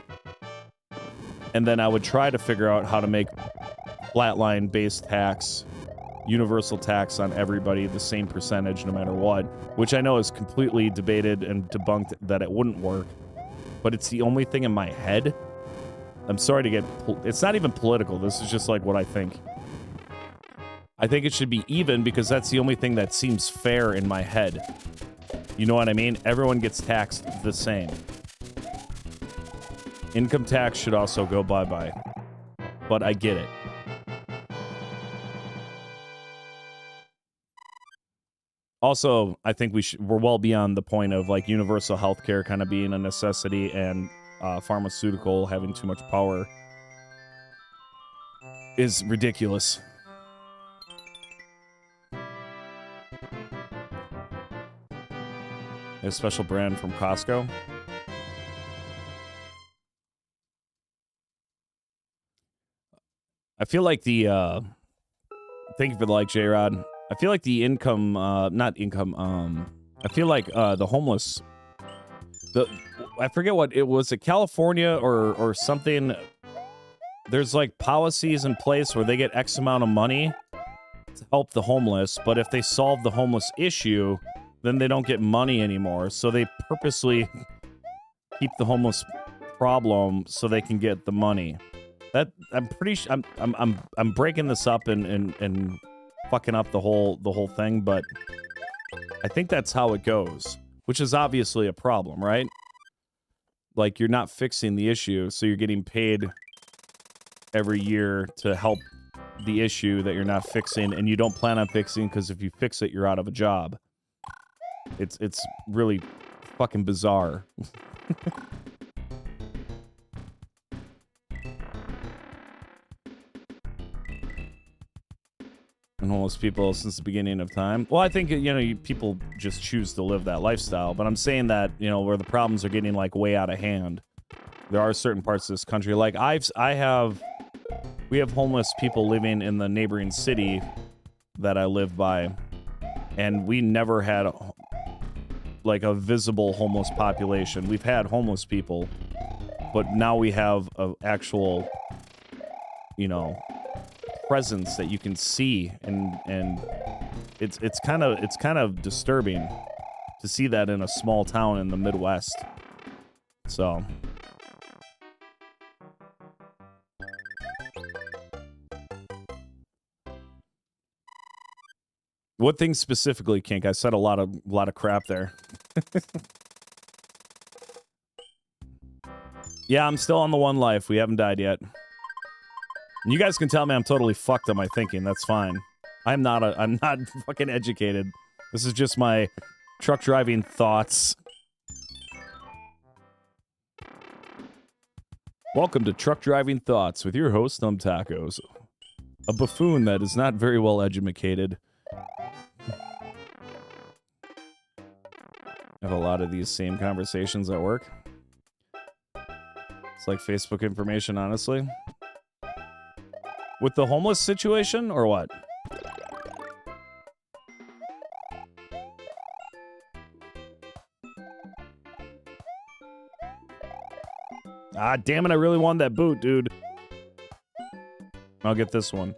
And then I would try to figure out how to make flatline-based tax, universal tax on everybody, the same percentage no matter what, which I know is completely debated and debunked that it wouldn't work. But it's the only thing in my head. I'm sorry to get... It's not even political. This is just like what I think. I think it should be even because that's the only thing that seems fair in my head. You know what I mean? Everyone gets taxed the same. Income tax should also go bye-bye. But I get it. Also, I think we're well beyond the point of like universal healthcare kind of being a necessity and pharmaceutical having too much power is ridiculous. A special brand from Costco. I feel like the thank you for the like, J-Rod. I feel like the income, not income, I feel like the homeless, I forget what it was, California or something. There's like policies in place where they get X amount of money to help the homeless, but if they solve the homeless issue, then they don't get money anymore. So they purposely keep the homeless problem so they can get the money. That I'm pretty sure I'm breaking this up and fucking up the whole thing, but I think that's how it goes, which is obviously a problem, right? Like, you're not fixing the issue, so you're getting paid every year to help the issue that you're not fixing, and you don't plan on fixing because if you fix it, you're out of a job. It's really fucking bizarre. And homeless people since the beginning of time. Well, I think, you know, people just choose to live that lifestyle. But I'm saying that, you know, where the problems are getting, like, way out of hand. There are certain parts of this country. Like, we have homeless people living in the neighboring city that I live by. And we never had, like, a visible homeless population. We've had homeless people. But now we have an actual, you know, presence that you can see, and it's kind of disturbing to see that in a small town in the Midwest. So what thing specifically, Kink? I said a lot of crap there. Yeah, I'm still on the one life. We haven't died yet. You guys can tell me I'm totally fucked on my thinking. That's fine. I'm not fucking educated. This is just my truck driving thoughts. Welcome to Truck Driving Thoughts with your host, Tacos. A buffoon that is not very well educated. I have a lot of these same conversations at work. It's like Facebook information, honestly. With the homeless situation, or what? Ah, damn it, I really wanted that boot, dude. I'll get this one.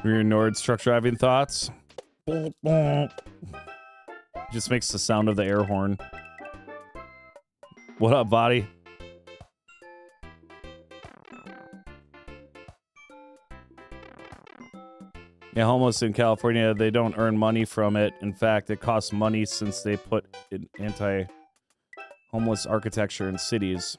Your Nord's truck driving thoughts? Just makes the sound of the air horn. What up, body? Yeah, homeless in California, they don't earn money from it. In fact, it costs money since they put in anti-homeless architecture in cities.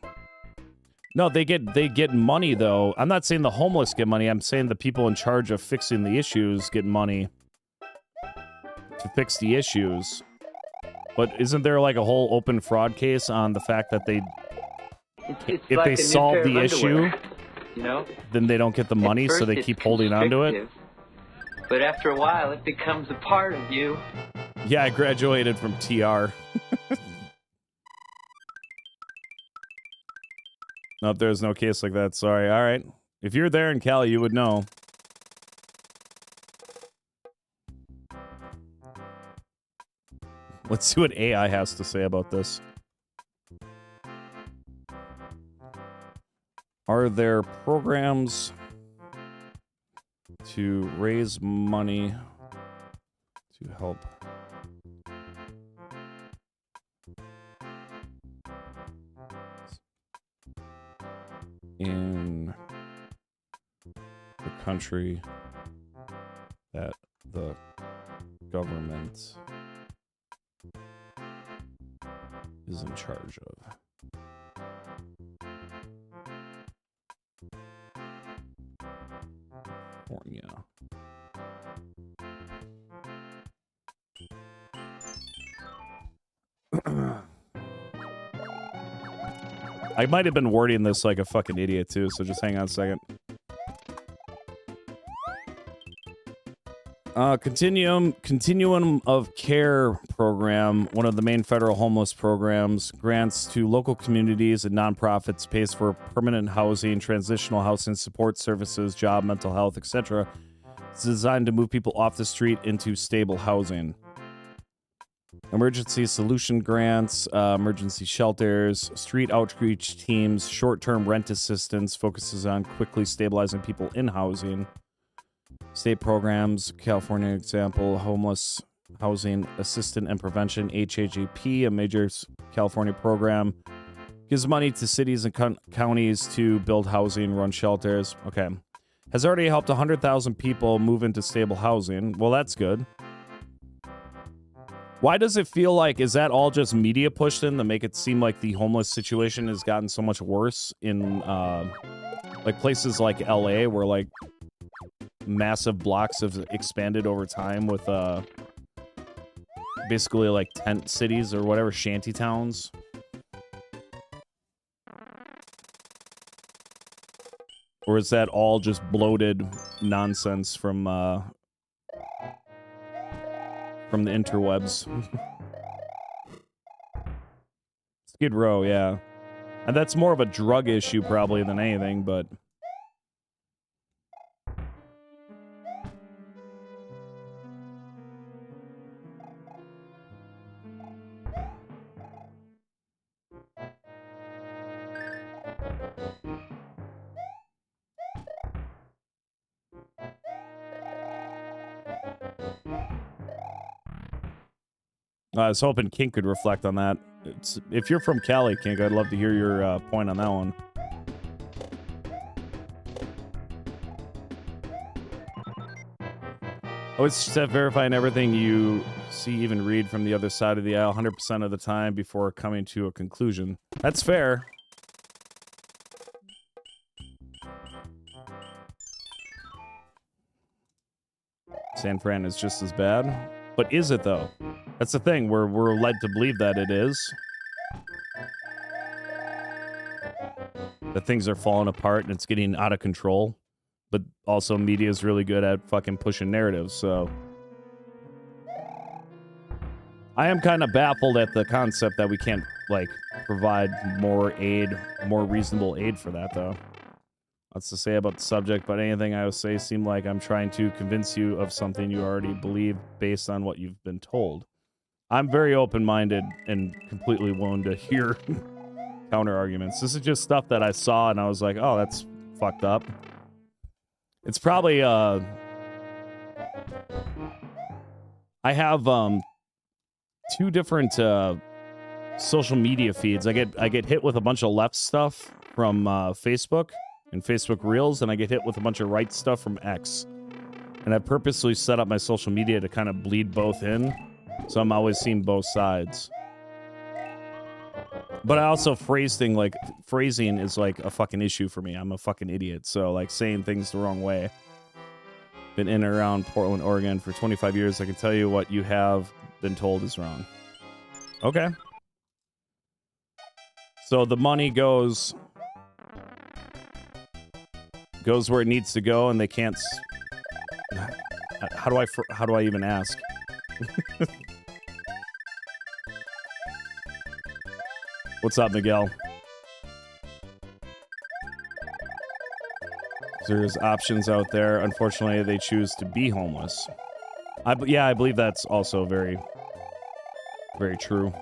No, they get money, though. I'm not saying the homeless get money. I'm saying the people in charge of fixing the issues get money to fix the issues. But isn't there like a whole open fraud case on the fact that they, if like they solve the issue, you know, then they don't get the money, so they keep holding on to it? But after a while, it becomes a part of you. Yeah, I graduated from TR. Nope, there's no case like that. Sorry. All right. If you're there in Cali, you would know. Let's see what AI has to say about this. Are there programs to raise money to help in the country that the government is in charge of? California. I might have been wording this like a fucking idiot too, so just hang on a second. Continuum of Care program, one of the main federal homeless programs, grants to local communities and nonprofits, pays for permanent housing, transitional housing, support services, job, mental health, etc. It's designed to move people off the street into stable housing. Emergency solution grants, emergency shelters, street outreach teams, short-term rent assistance focuses on quickly stabilizing people in housing. State programs, California example, homeless Housing Assistance and Prevention, HAJP, a major California program. Gives money to cities and counties to build housing, run shelters. Okay. Has already helped 100,000 people move into stable housing. Well, that's good. Why does it feel like, is that all just media pushed in to make it seem like the homeless situation has gotten so much worse in, like, places like LA where, like, massive blocks have expanded over time with, basically, like, tent cities or whatever, shanty towns? Or is that all just bloated nonsense from the interwebs? Skid Row, yeah. And that's more of a drug issue probably than anything, but... I was hoping Kink could reflect on that. If you're from Cali, Kink, I'd love to hear your point on that one. Always step verifying everything you see, even read from the other side of the aisle 100% of the time before coming to a conclusion. That's fair. San Fran is just as bad. But is it, though? That's the thing. We're led to believe that it is. That things are falling apart and it's getting out of control. But also media is really good at fucking pushing narratives, so... I am kind of baffled at the concept that we can't, like, provide more aid, more reasonable aid for that, though. Lots to say about the subject, but anything I would say seem like I'm trying to convince you of something you already believe based on what you've been told. I'm very open-minded and completely willing to hear counter-arguments. This is just stuff that I saw and I was like, oh, that's fucked up. It's probably, I have, two different, social media feeds. I get hit with a bunch of left stuff from, Facebook and Facebook Reels, and I get hit with a bunch of right stuff from X. And I purposely set up my social media to kind of bleed both in, so I'm always seeing both sides. But I also phrasing is like a fucking issue for me. I'm a fucking idiot, so like saying things the wrong way. Been in and around Portland, Oregon for 25 years. I can tell you what you have been told is wrong. Okay. So the money goes where it needs to go, and they can't. How do I even ask? What's up, Miguel? There's options out there. Unfortunately, they choose to be homeless. Yeah, I believe that's also very, very true.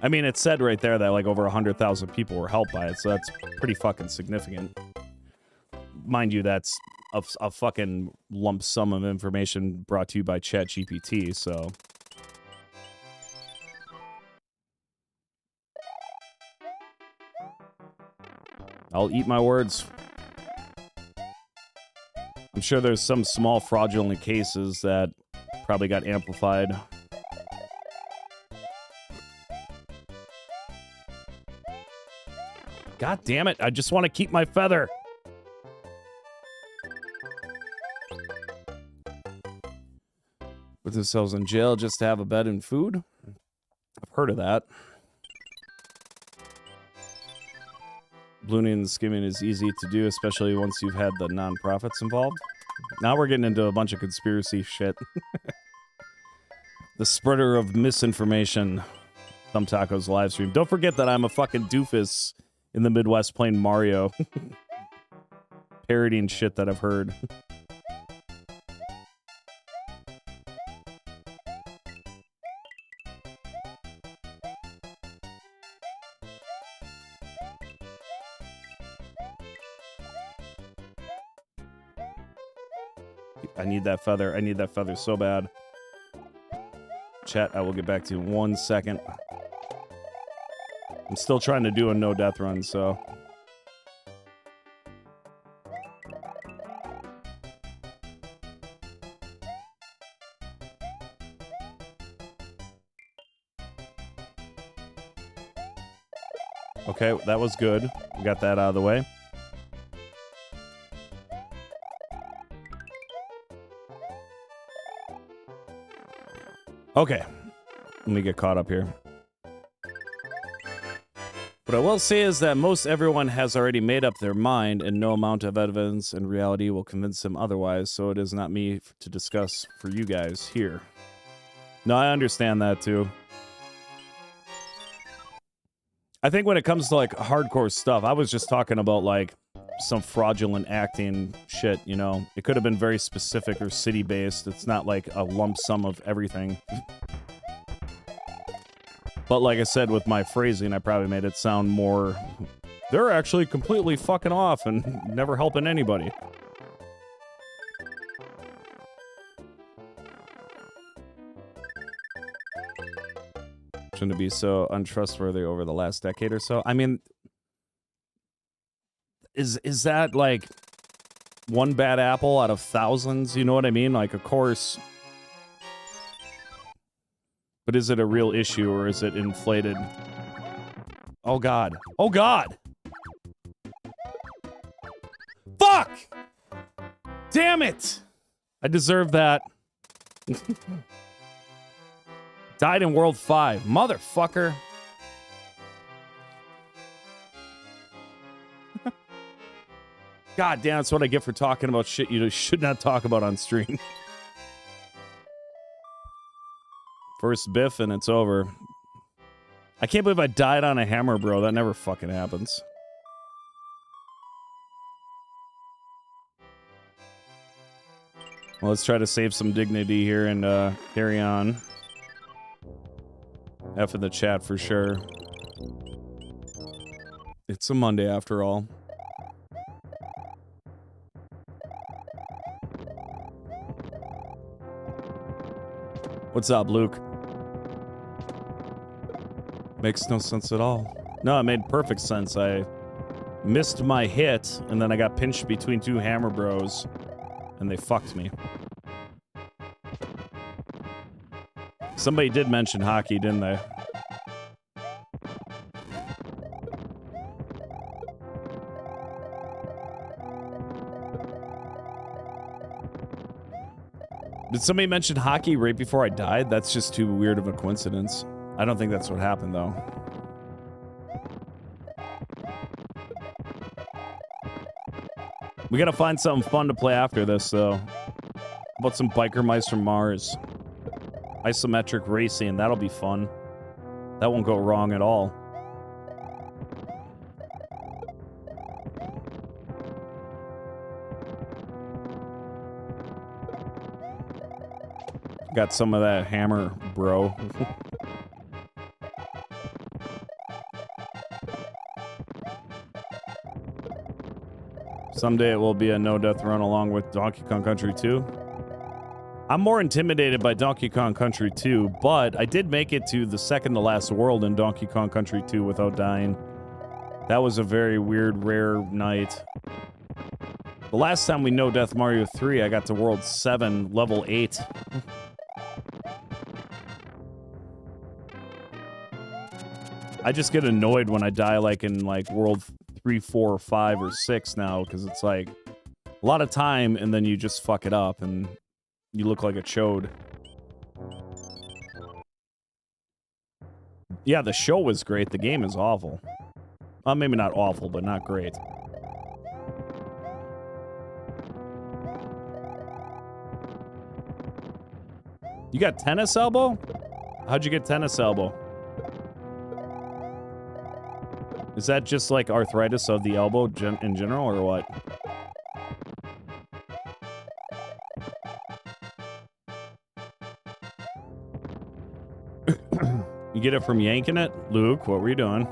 I mean, it said right there that like over 100,000 people were helped by it, so that's pretty fucking significant. Mind you, that's a fucking lump sum of information brought to you by ChatGPT, so... I'll eat my words. I'm sure there's some small fraudulent cases that probably got amplified. God damn it, I just want to keep my feather. Put themselves in jail just to have a bed and food? I've heard of that. Ballooning and skimming is easy to do, especially once you've had the nonprofits involved. Now we're getting into a bunch of conspiracy shit. The spreader of misinformation. Thumb Tacos live stream. Don't forget that I'm a fucking doofus in the Midwest playing Mario. Parodying shit that I've heard. I need that feather. I need that feather so bad. Chat, I will get back to you in 1 second. I'm still trying to do a no death run, so. Okay, that was good. We got that out of the way. Okay, let me get caught up here. What I will say is that most everyone has already made up their mind, and no amount of evidence and reality will convince them otherwise, so it is not me to discuss for you guys here. No, I understand that too. I think when it comes to like hardcore stuff, I was just talking about like some fraudulent acting shit, you know? It could have been very specific or city-based. It's not like a lump sum of everything. But like I said, with my phrasing, I probably made it sound more... They're actually completely fucking off and never helping anybody. Shouldn't be so untrustworthy over the last decade or so. I mean... Is that like one bad apple out of thousands? You know what I mean? Like, of course. But is it a real issue or is it inflated? Oh God. Oh God. Fuck! Damn it! I deserve that. Died in World 5. Motherfucker. God damn, that's what I get for talking about shit you should not talk about on stream. First biff and it's over. I can't believe I died on a hammer, bro. That never fucking happens. Well, let's try to save some dignity here and carry on. F in the chat for sure. It's a Monday after all. What's up, Luke? Makes no sense at all. No, it made perfect sense. I missed my hit, and then I got pinched between two hammer bros, and they fucked me. Somebody did mention hockey, didn't they? Did somebody mention hockey right before I died? That's just too weird of a coincidence. I don't think that's what happened, though. We gotta find something fun to play after this, though. How about some Biker Mice from Mars? Isometric racing, that'll be fun. That won't go wrong at all. Got some of that hammer, bro. Someday it will be a no-death run along with Donkey Kong Country 2. I'm more intimidated by Donkey Kong Country 2, but I did make it to the second-to-last world in Donkey Kong Country 2 without dying. That was a very weird, rare night. The last time we no-death Mario 3, I got to World 7, Level 8. I just get annoyed when I die like in like World 3, 4, or 5, or 6 now, because it's like a lot of time and then you just fuck it up and you look like a chode. Yeah, the show was great. The game is awful. Well, maybe not awful, but not great. You got tennis elbow? How'd you get tennis elbow? Is that just like arthritis of the elbow in general, or what? You get it from yanking it? Luke, what were you doing?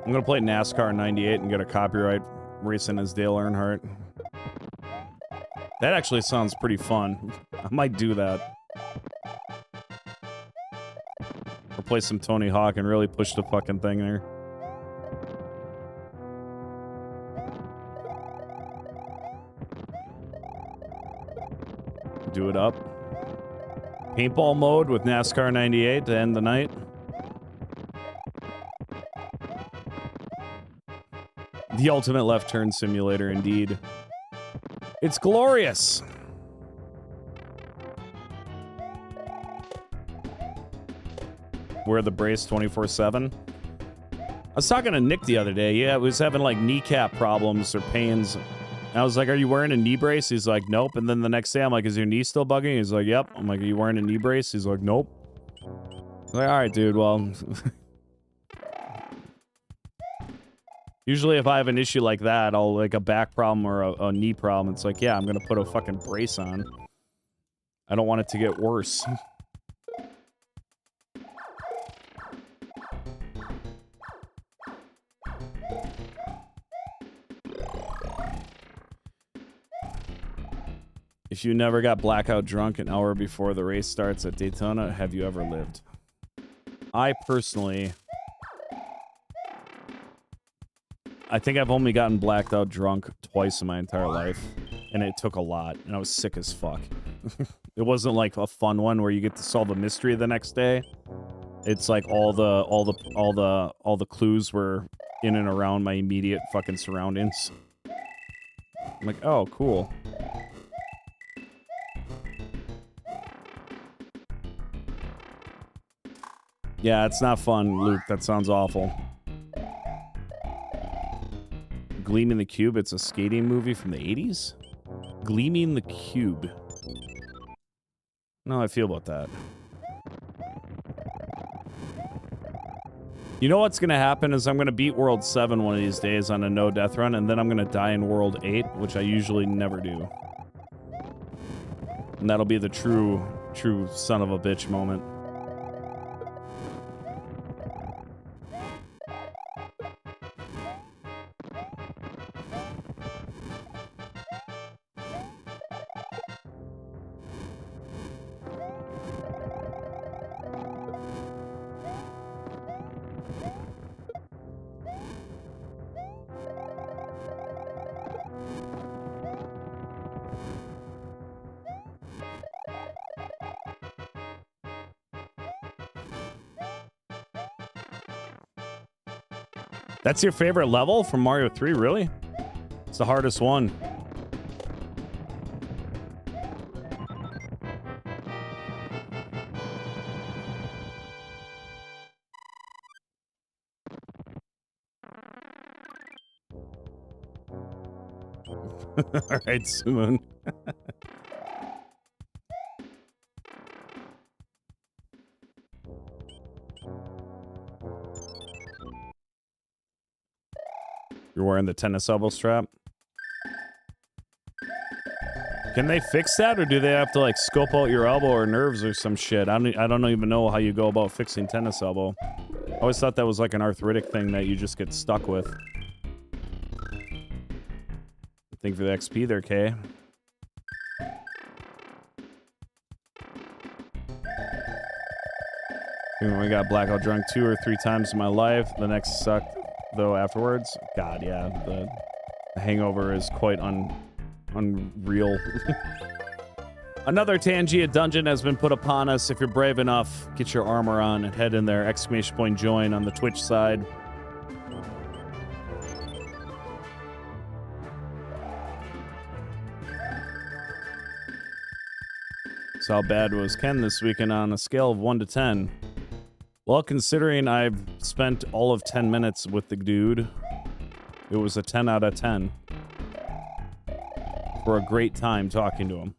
I'm gonna play NASCAR 98 and get a copyright racing as Dale Earnhardt. That actually sounds pretty fun. I might do that. Or play some Tony Hawk and really push the fucking thing there. Do it up. Paintball mode with NASCAR 98 to end the night. The ultimate left turn simulator, indeed. It's glorious. Wear the brace 24/7. I was talking to Nick the other day. Yeah, I was having like kneecap problems or pains. And I was like, "Are you wearing a knee brace?" He's like, "Nope." And then the next day, I'm like, "Is your knee still bugging?" He's like, "Yep." I'm like, "Are you wearing a knee brace?" He's like, "Nope." I'm like, all right, dude. Well, usually if I have an issue like that, I'll like a back problem or a knee problem. It's like, yeah, I'm gonna put a fucking brace on. I don't want it to get worse. If you never got blackout drunk an hour before the race starts at Daytona, have you ever lived? I personally... I think I've only gotten blacked out drunk twice in my entire life, and it took a lot, and I was sick as fuck. It wasn't like a fun one where you get to solve a mystery the next day. It's like all the clues were in and around my immediate fucking surroundings. I'm like, oh, cool. Yeah, it's not fun, Luke. That sounds awful. Gleaming the Cube, it's a skating movie from the 80s? Gleaming the Cube. No, I feel about that. You know what's gonna happen is I'm gonna beat World 7 one of these days on a no-death run, and then I'm gonna die in World 8, which I usually never do. And that'll be the true son of a bitch moment. That's your favorite level from Mario 3, really? It's the hardest one. All right, Sumoon. You're wearing the tennis elbow strap. Can they fix that, or do they have to like scope out your elbow or nerves or some shit? I don't even know how you go about fixing tennis elbow. I always thought that was like an arthritic thing that you just get stuck with. Thank you for the XP there, Kay. I only got blackout drunk 2 or 3 times in my life. The next sucked though afterwards. God, yeah, the hangover is quite unreal. Another Tangia dungeon has been put upon us. If you're brave enough, get your armor on and head in there. Exclamation point join on the Twitch side. So how bad was Ken this weekend on a scale of 1 to 10? Well, considering I've spent all of 10 minutes with the dude, it was a 10 out of 10. For a great time talking to him.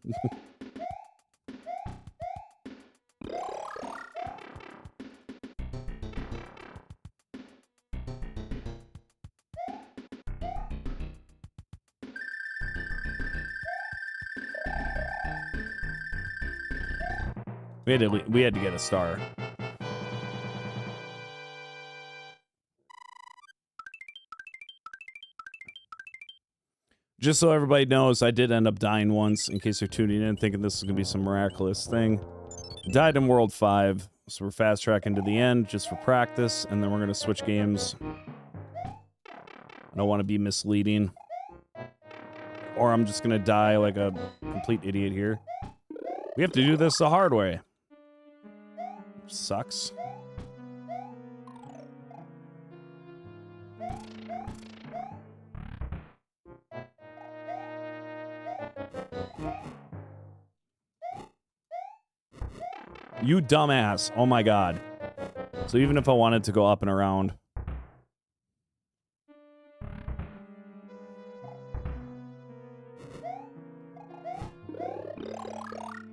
We had to get a star. Just so everybody knows, I did end up dying once, in case you're tuning in thinking this is going to be some miraculous thing. Died in World 5, so we're fast-tracking to the end just for practice, and then we're going to switch games. I don't want to be misleading. Or I'm just going to die like a complete idiot here. We have to do this the hard way. Sucks. You dumbass. Oh my god. So even if I wanted to go up and around.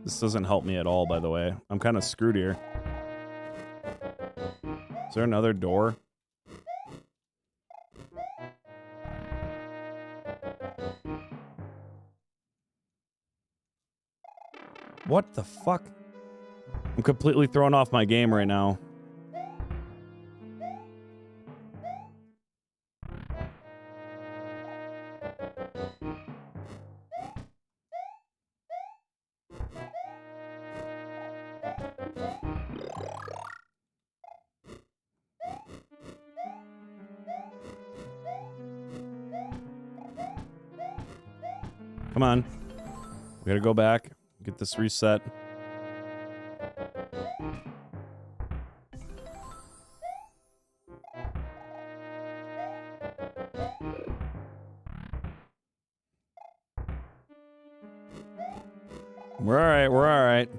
This doesn't help me at all, by the way. I'm kind of screwed here. Is there another door? What the fuck? I'm completely thrown off my game right now. Come on. We gotta go back, get this reset. We're alright, we're alright.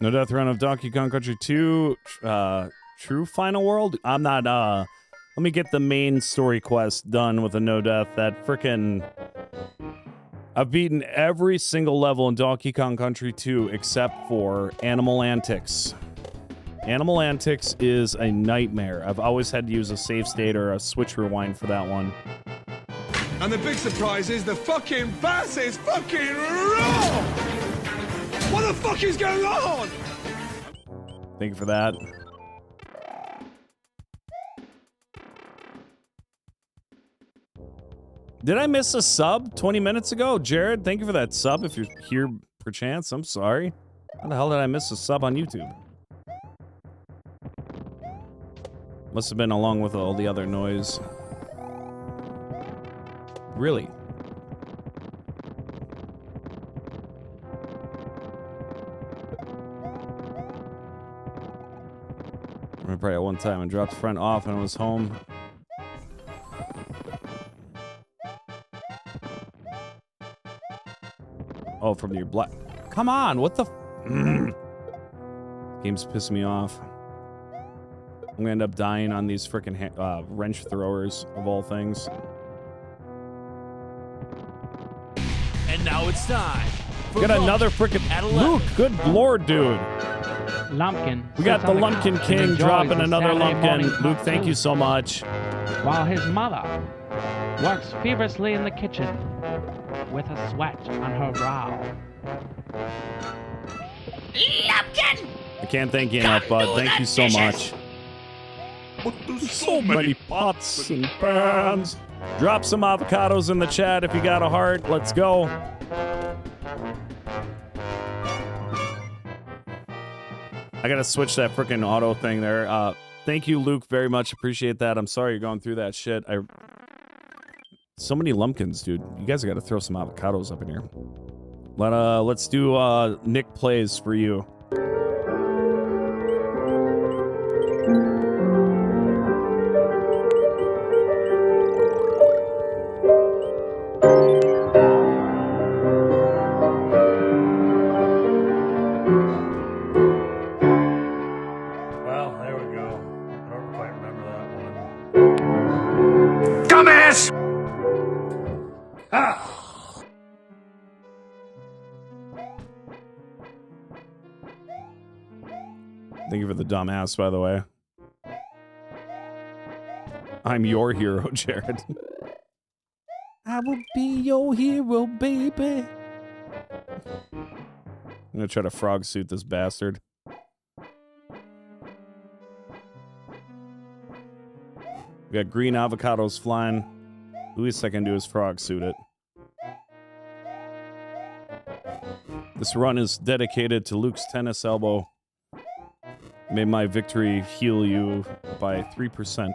No Death Run of Donkey Kong Country 2, True Final World? I'm not, let me get the main story quest done with a No Death. That frickin'... I've beaten every single level in Donkey Kong Country 2 except for Animal Antics. Animal Antics is a nightmare. I've always had to use a save state or a switch rewind for that one. And the big surprise is the fucking bass is fucking raw! What the fuck is going on? Thank you for that. Did I miss a sub 20 minutes ago? Jared, thank you for that sub. If you're here perchance, I'm sorry. How the hell did I miss a sub on YouTube? Must have been along with all the other noise. Really? I remember at one time I dropped the front off and I was home. Oh, from your black. Come on, what the? Game's pissing me off. I'm gonna end up dying on these freaking wrench throwers of all things. And now it's time. We got another freaking Luke. Good lord, dude. Lumpkin. We got the Lumpkin King dropping another Lumpkin. Luke, thank you so much. While his mother works feverishly in the kitchen with a sweat on her brow. Lumpkin! I can't thank you enough, bud. Thank you so much. But there's So many pots and pans. Drop some avocados in the chat if you got a heart. Let's go. I gotta switch that freaking auto thing there. Thank you, Luke, very much. Appreciate that. I'm sorry you're going through that shit. So many lumpkins, dude. You guys gotta throw some avocados up in here. Let's do Nick Plays for you. Well, there we go. I don't quite remember that one. Dumbass! Ah! Thank you for the dumbass, by the way. I'm your hero, Jared. I will be your hero, baby. I'm gonna try to frog suit this bastard. We got green avocados flying. The least I can do is frog suit it. This run is dedicated to Luke's tennis elbow. May my victory heal you by 3%.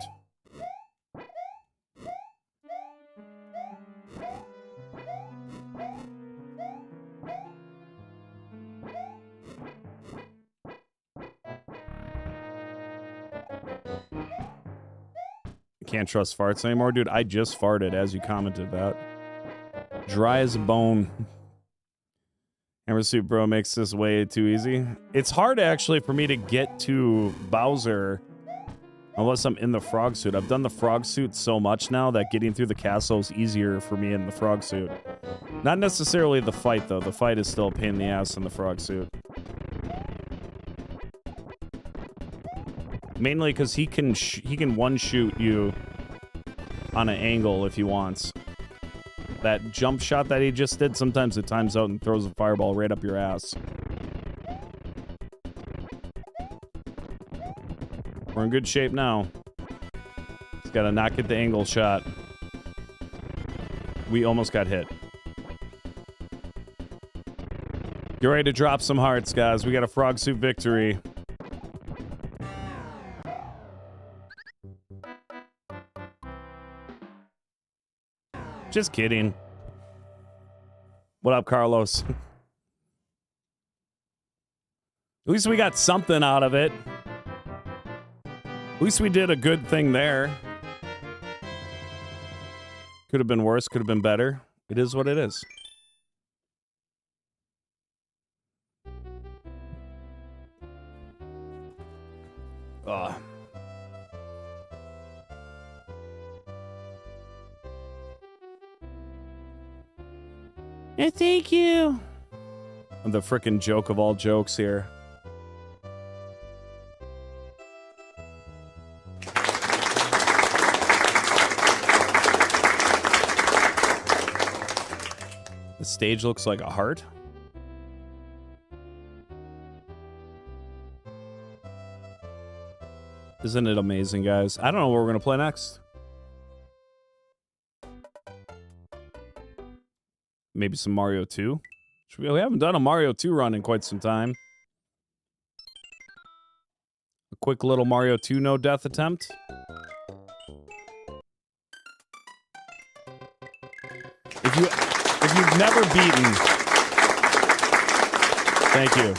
Can't trust farts anymore, dude. I just farted as you commented that. Dry as a bone. Hammer Suit Bro makes this way too easy. It's hard actually for me to get to Bowser unless I'm in the frog suit. I've done the frog suit so much now that getting through the castle is easier for me in the frog suit. Not necessarily the fight though. The fight is still a pain in the ass in the frog suit. Mainly because he can one shoot you on an angle if he wants. That jump shot that he just did, sometimes it times out and throws a fireball right up your ass. We're in good shape now. Just gotta not get the angle shot. We almost got hit. Get ready to drop some hearts, guys. We got a frog suit victory. Just kidding. What up, Carlos? At least we got something out of it. At least we did a good thing there. Could have been worse, could have been better. It is what it is. Ugh. Yeah, thank you. The frickin' joke of all jokes here. The stage looks like a heart. Isn't it amazing, guys? I don't know what we're gonna play next. Maybe some Mario 2. We haven't done a Mario 2 run in quite some time. A quick little Mario 2 no death attempt. If you've never beaten... Thank you.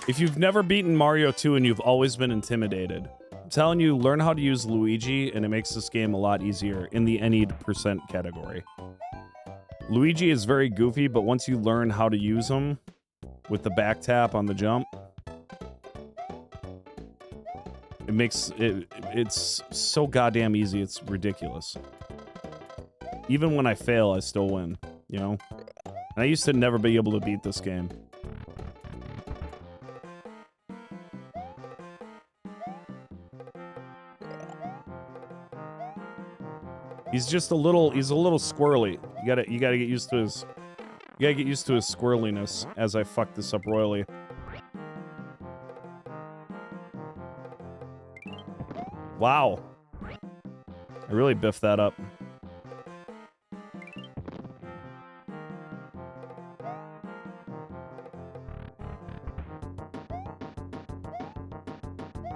If you've never beaten Mario 2 and you've always been intimidated, I'm telling you, learn how to use Luigi and it makes this game a lot easier in the any percent category. Luigi is very goofy, but once you learn how to use him with the back tap on the jump, it makes it's so goddamn easy. It's ridiculous. Even when I fail, I still win, you know? And I used to never be able to beat this game. He's just a little squirrely. You gotta get used to his squirreliness as I fuck this up royally. Wow. I really biffed that up.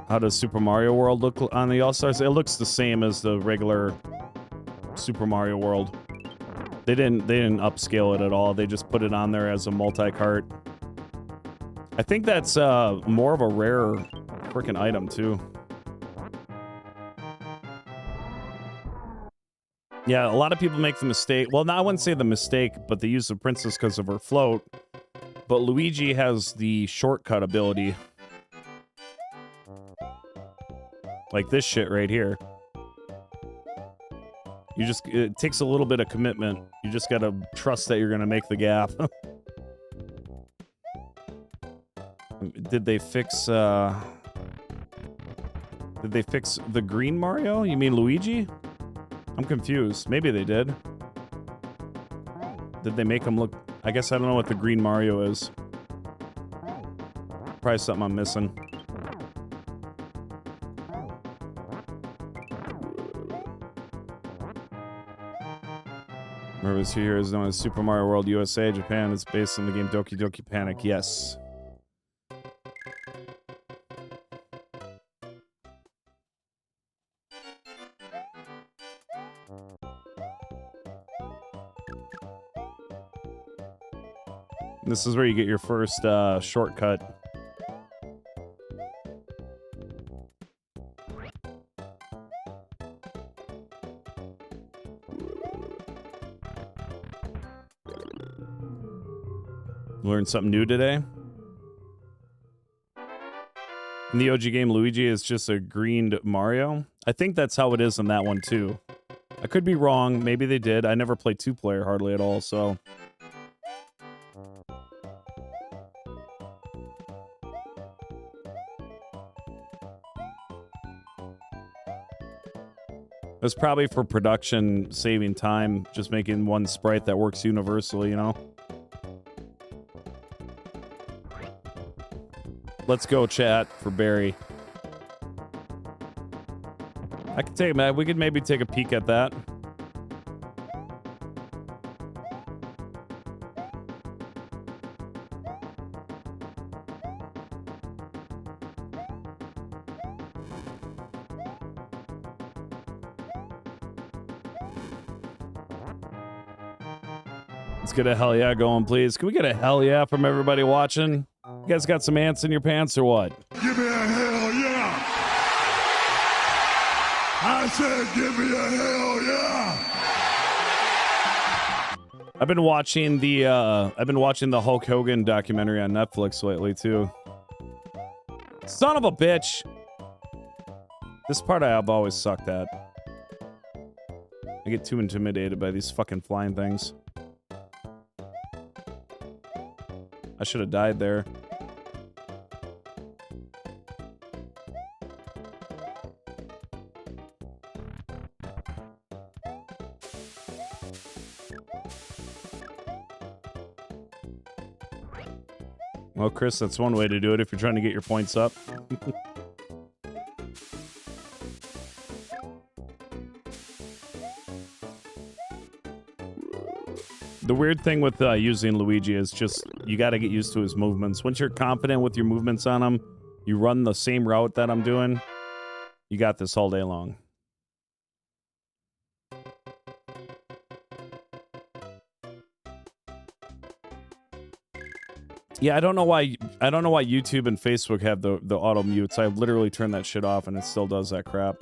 How does Super Mario World look on the All-Stars? It looks the same as the regular Super Mario World. They didn't upscale it at all. They just put it on there as a multi-cart. I think that's more of a rare freaking item too. Yeah, a lot of people make the mistake. Well, no, I wouldn't say the mistake, but they use the princess because of her float. But Luigi has the shortcut ability. Like this shit right here. It takes a little bit of commitment. You just gotta trust that you're gonna make the gap. Did they fix the green Mario? You mean Luigi? I'm confused. Maybe they did. Did they make him look... I guess I don't know what the green Mario is. Probably something I'm missing. Remember, this here is known as Super Mario World USA. Japan is based on the game Doki Doki Panic. Yes. This is where you get your first shortcut. Learned something new today. In the OG game, Luigi is just a greened Mario. I think that's how it is in that one too. I could be wrong. Maybe they did. I never played two-player hardly at all, so... It's probably for production, saving time, just making one sprite that works universally, you know? Let's go, chat, for Barry. I could take, man. We could maybe take a peek at that. Let's get a hell yeah going, please. Can we get a hell yeah from everybody watching? You guys got some ants in your pants or what? Give me a hell yeah! I said give me a hell yeah! I've been watching the Hulk Hogan documentary on Netflix lately too. Son of a bitch. This part I've always sucked at. I get too intimidated by these fucking flying things. I should have died there. Well, Chris, that's one way to do it if you're trying to get your points up. The weird thing with using Luigi is just you got to get used to his movements. Once you're confident with your movements on him, you run the same route that I'm doing, you got this all day long. Yeah, I don't know why YouTube and Facebook have the auto mutes. I literally turned that shit off and it still does that crap.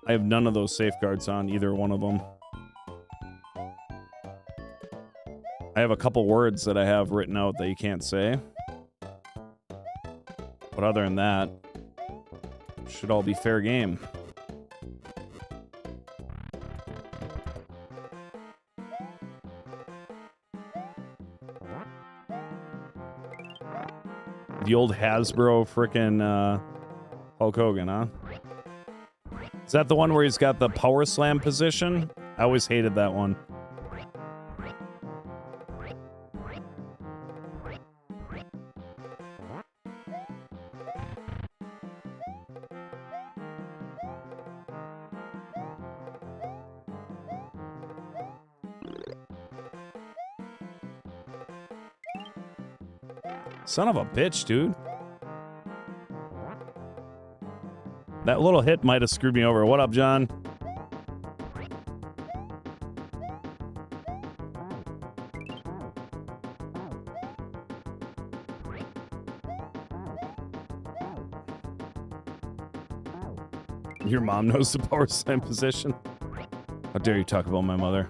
I have none of those safeguards on either one of them. I have a couple words that I have written out that you can't say. But other than that, should all be fair game. The old Hasbro frickin' Hulk Hogan, huh? Is that the one where he's got the power slam position? I always hated that one. Son of a bitch, dude. That little hit might have screwed me over. What up, John? Your mom knows the power slam position. How dare you talk about my mother?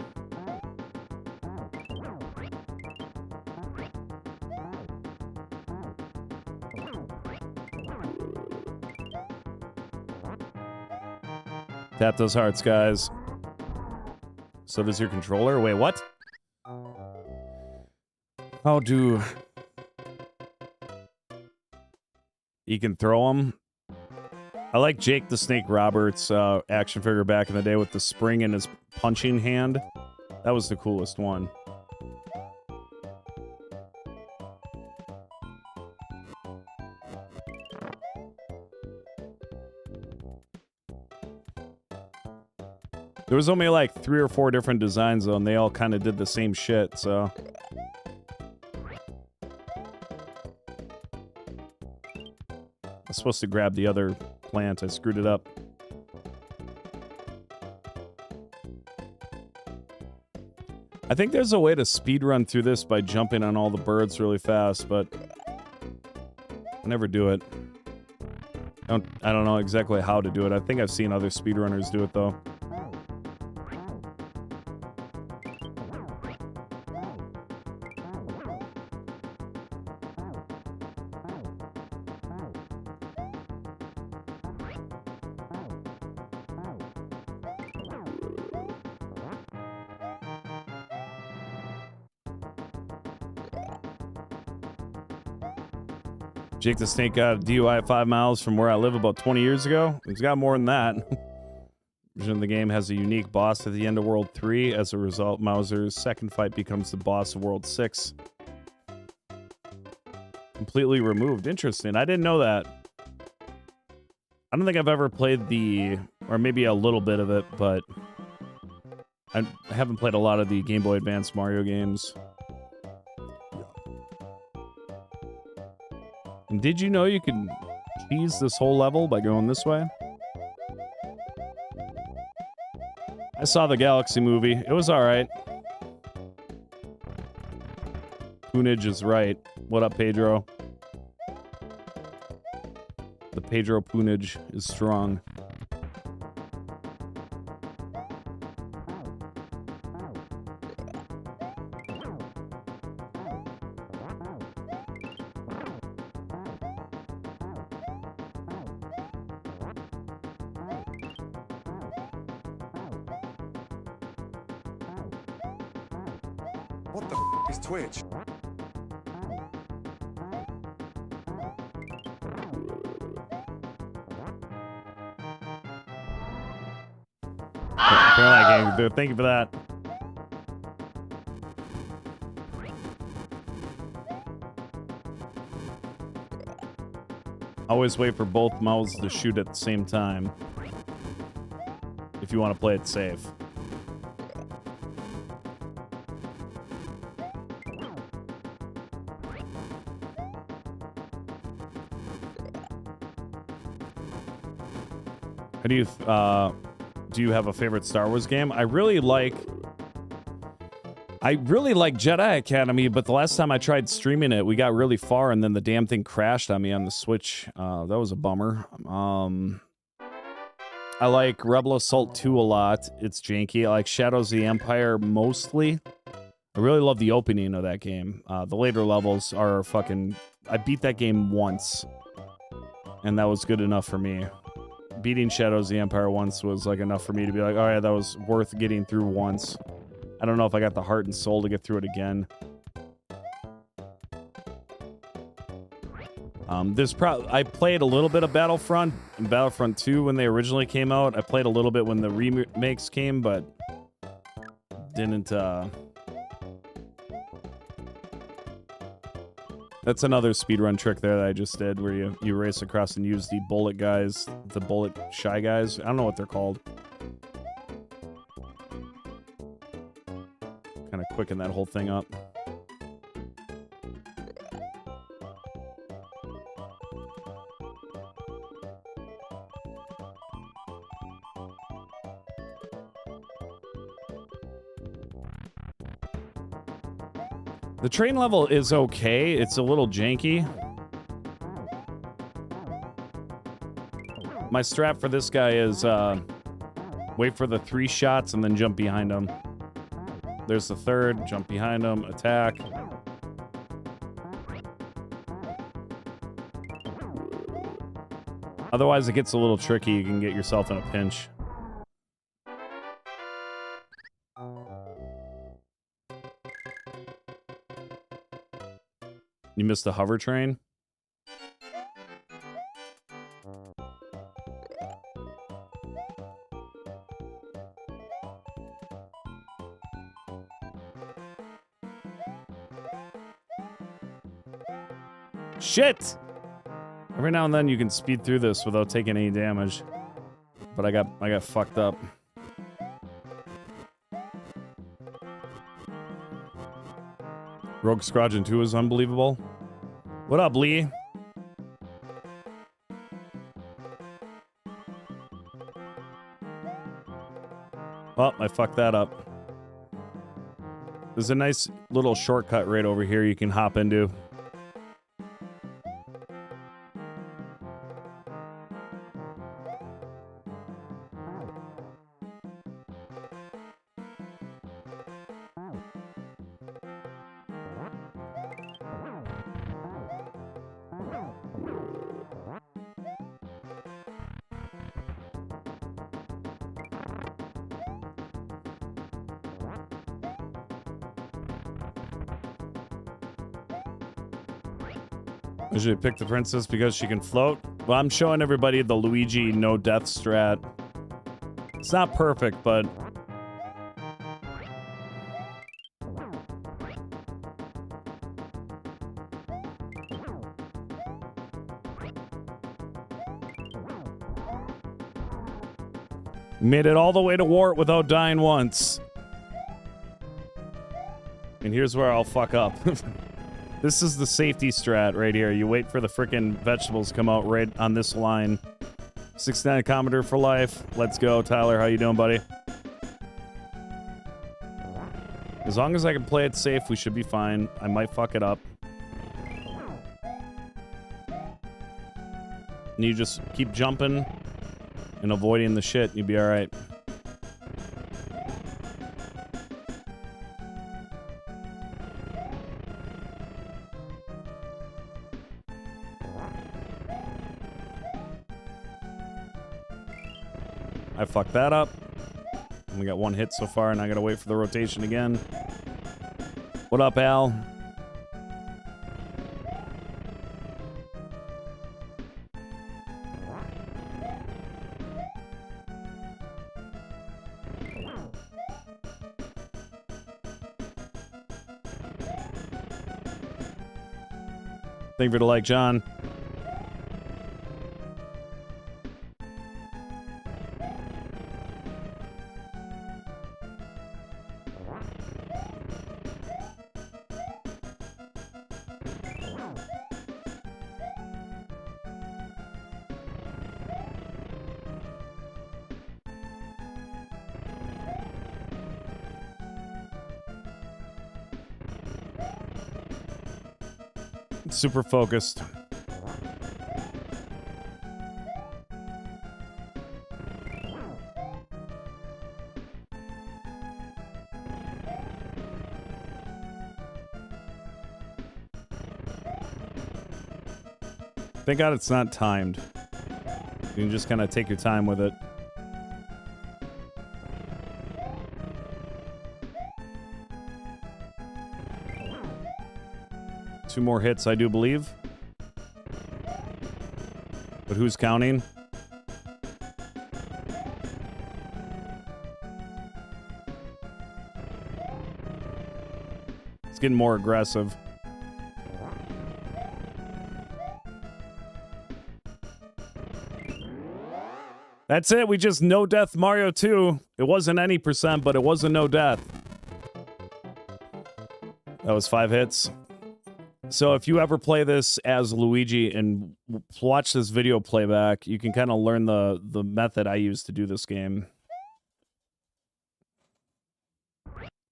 Tap those hearts, guys. So does your controller? Wait, what? How do You can throw them. I like Jake the Snake Roberts action figure back in the day with the spring in his punching hand. That was the coolest one. There was only like 3 or 4 different designs though, and they all kind of did the same shit, so. I was supposed to grab the other plant. I screwed it up. I think there's a way to speed run through this by jumping on all the birds really fast, but I never do it. I don't know exactly how to do it. I think I've seen other speedrunners do it though. Jake the Snake got a DUI at 5 miles from where I live about 20 years ago. He's got more than that. Version of the game has a unique boss at the end of World 3. As a result, Mauser's second fight becomes the boss of World 6. Completely removed. Interesting. I didn't know that. I don't think I've ever played the... or maybe a little bit of it, but... I haven't played a lot of the Game Boy Advance Mario games. And did you know you can cheese this whole level by going this way? I saw the Galaxy movie. It was alright. Poonage is right. What up, Pedro? The Pedro Poonage is strong. What the is Twitch? Thank you for that. Always wait for both mouths to shoot at the same time if you want to play it safe. How do you have a favorite Star Wars game? I really like Jedi Academy, but the last time I tried streaming it, we got really far and then the damn thing crashed on me on the Switch. That was a bummer. I like Rebel Assault 2 a lot. It's janky. I like Shadows of the Empire mostly. I really love the opening of that game. The later levels are fucking... I beat that game once, and that was good enough for me. Beating Shadows of the Empire once was like enough for me to be like, oh yeah, that was worth getting through once. I don't know if I got the heart and soul to get through it again. I played a little bit of Battlefront and Battlefront 2 when they originally came out. I played a little bit when the remakes came, but didn't That's another speedrun trick there that I just did, where you race across and use the bullet guys, the bullet shy guys. I don't know what they're called. Kind of quicken that whole thing up. The train level is okay. It's a little janky. My strat for this guy is wait for the 3 shots and then jump behind him. There's the 3rd, jump behind him, attack. Otherwise, it gets a little tricky. You can get yourself in a pinch. You missed the hover train? Shit! Every now and then you can speed through this without taking any damage. But I got fucked up. Rogue Squadron 2 is unbelievable. What up, Lee? Oh, I fucked that up. There's a nice little shortcut right over here you can hop into. Usually pick the princess because she can float. Well, I'm showing everybody the Luigi no death strat. It's not perfect, but made it all the way to Wart without dying once. And here's where I'll fuck up. This is the safety strat right here. You wait for the frickin' vegetables to come out right on this line. 69 Commodore for life. Let's go, Tyler. How you doing, buddy? As long as I can play it safe, we should be fine. I might fuck it up. And you just keep jumping and avoiding the shit. You'll be all right. I fucked that up. Only got one hit so far, and I gotta wait for the rotation again. What up, Al? Thank you for the like, John. Super focused. Thank God it's not timed. You can just kind of take your time with it. Two more hits, I do believe. But who's counting? It's getting more aggressive. That's it. We just no death Mario 2. It wasn't any percent, but it was a no death. That was 5 hits. So if you ever play this as Luigi and watch this video playback, you can kind of learn the method I use to do this game.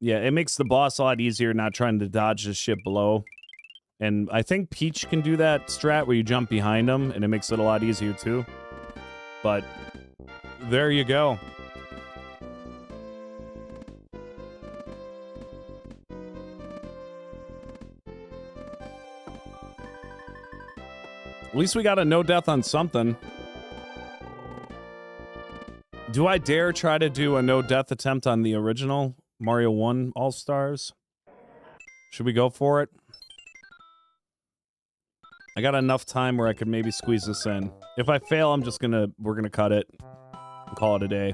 Yeah, it makes the boss a lot easier not trying to dodge the shit below. And I think Peach can do that strat where you jump behind them, and it makes it a lot easier too. But there you go. At least we got a no death on something. Do I dare try to do a no death attempt on the original Mario 1 All-Stars? Should we go for it? I got enough time where I could maybe squeeze this in. If I fail, we're gonna cut it and call it a day.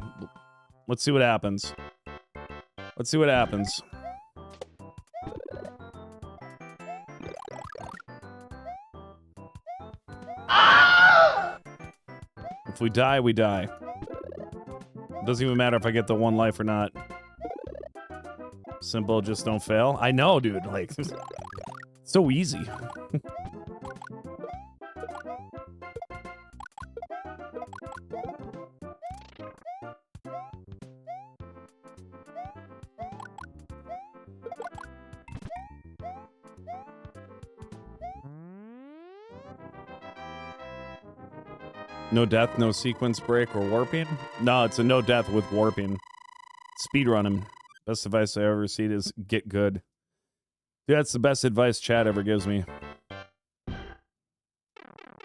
Let's see what happens. Let's see what happens. If we die, we die. Doesn't even matter if I get the 1 life or not. Simple, just don't fail. I know, dude. Like, so easy. No death, no sequence break or warping? No, it's a no death with warping. Speedrunning. Best advice I ever received is get good. Dude, that's the best advice Chad ever gives me.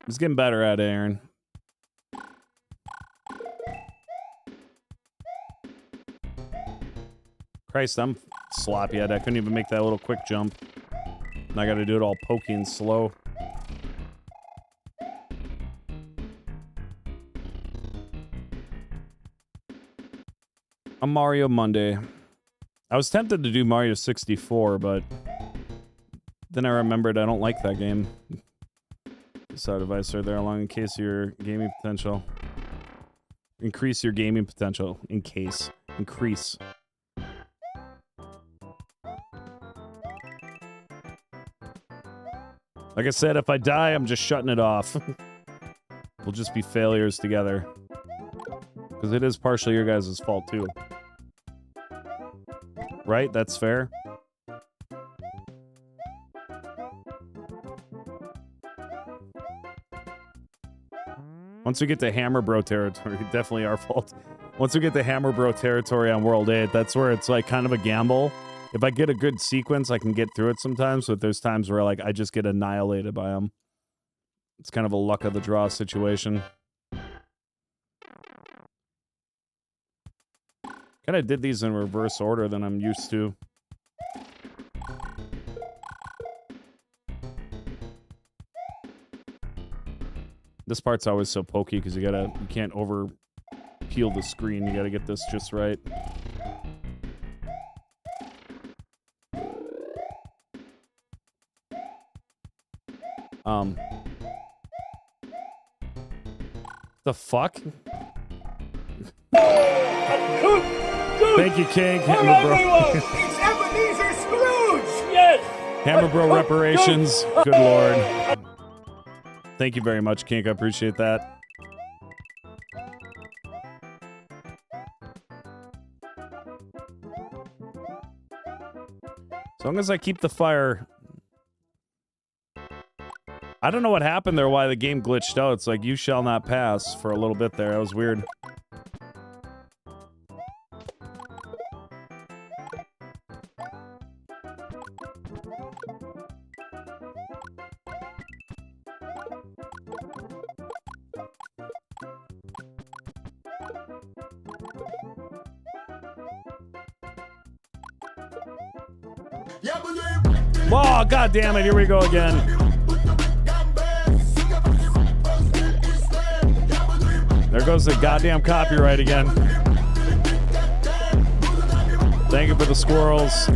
He's getting better at it, Aaron. Christ, I'm sloppy at it. I couldn't even make that little quick jump. And I gotta do it all pokey and slow. On Mario Monday. I was tempted to do Mario 64, but then I remembered I don't like that game. Side advice right there along in case your gaming potential. Increase your gaming potential. In case. Increase. Like I said, if I die, I'm just shutting it off. We'll just be failures together. Because it is partially your guys' fault, too. Right? That's fair? Once we get to Hammer Bro territory, definitely our fault. Once we get to Hammer Bro territory on World 8, that's where it's like kind of a gamble. If I get a good sequence, I can get through it sometimes, but there's times where like I just get annihilated by them. It's kind of a luck of the draw situation. Kind of did these in reverse order than I'm used to. This part's always so pokey because you can't over peel the screen. You gotta get this just right. The fuck? Thank you, King. Hammer Bro. It's Ebenezer Scrooge! Yes! Hammer Bro reparations. Good lord. Thank you very much, Kink. I appreciate that. As long as I keep the fire... I don't know what happened there, why the game glitched out. It's like, you shall not pass for a little bit there. That was weird. Oh, god damn it, here we go again. There goes the goddamn copyright again. Thank you for the squirrels.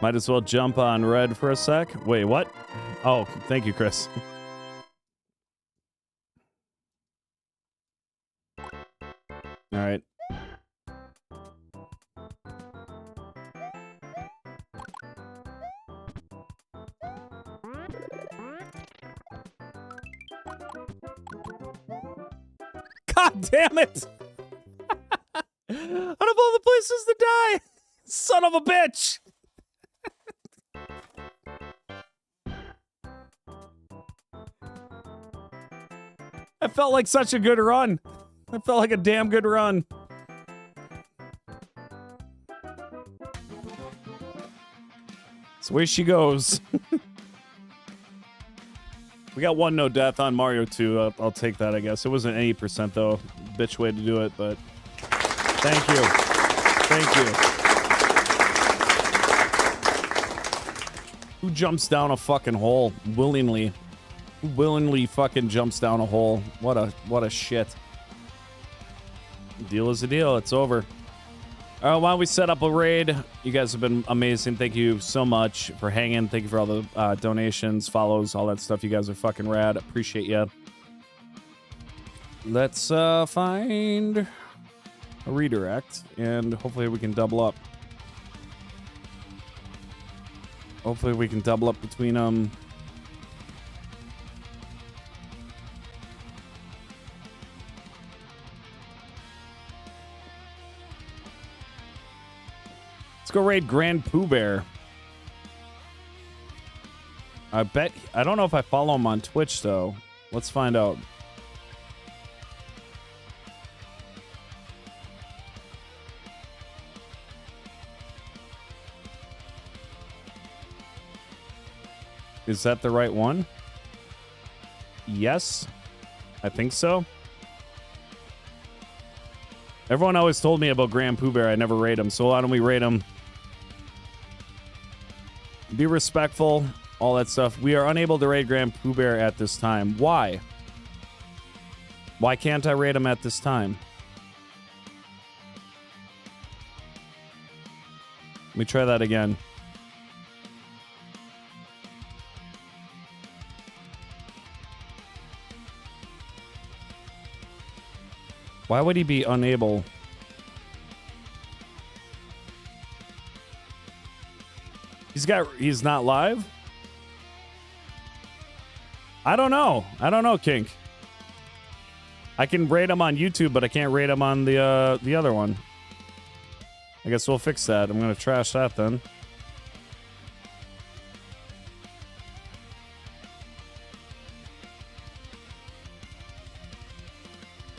Might as well jump on red for a sec. Wait, what? Oh, thank you, Chris. All right. God damn it! Out of all the places to die! Son of a bitch! That felt like such a good run. That felt like a damn good run. So where she goes. We got one no death on Mario 2. I'll take that, I guess. It wasn't 80% though. Bitch way to do it, but thank you. Thank you. Who jumps down a fucking hole willingly? Who willingly fucking jumps down a hole? What a shit. Deal is a deal. It's over. All right, why don't we set up a raid? You guys have been amazing. Thank you so much for hanging. Thank you for all the donations, follows, all that stuff. You guys are fucking rad. Appreciate you. Let's find a redirect, and hopefully we can double up. Hopefully we can double up between them. Let's go raid Grand Pooh Bear. I don't know if I follow him on Twitch, though. Let's find out. Is that the right one? Yes, I think so. Everyone always told me about Grand Pooh Bear. I never raid him, so why don't we raid him? Be respectful, all that stuff. We are unable to raid Grand Pooh Bear at this time. Why? Why can't I raid him at this time? Let me try that again. Why would he be unable? He's not live? I don't know, Kink. I can rate him on YouTube, but I can't rate him on the other one. I guess we'll fix that. I'm gonna trash that then.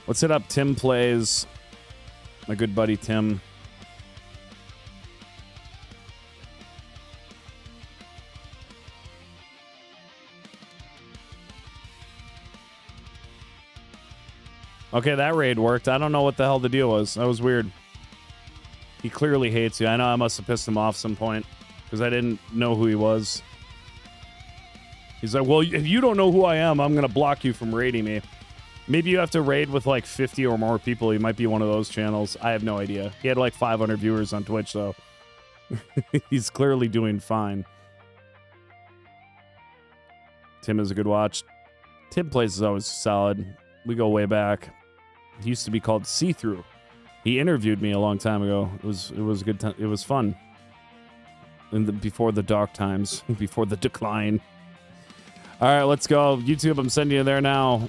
Let's hit up Tim Plays. My good buddy Tim. Okay, that raid worked. I don't know what the hell the deal was. That was weird. He clearly hates you. I know I must have pissed him off some point because I didn't know who he was. He's like, well, if you don't know who I am, I'm going to block you from raiding me. Maybe you have to raid with like 50 or more people. He might be one of those channels. I have no idea. He had like 500 viewers on Twitch, so he's clearly doing fine. Tim is a good watch. Tim Plays is always solid. We go way back. He used to be called See-Through. He interviewed me a long time ago. It was a good time. It was fun. Before the dark times, before the decline. All right, let's go. YouTube, I'm sending you there now.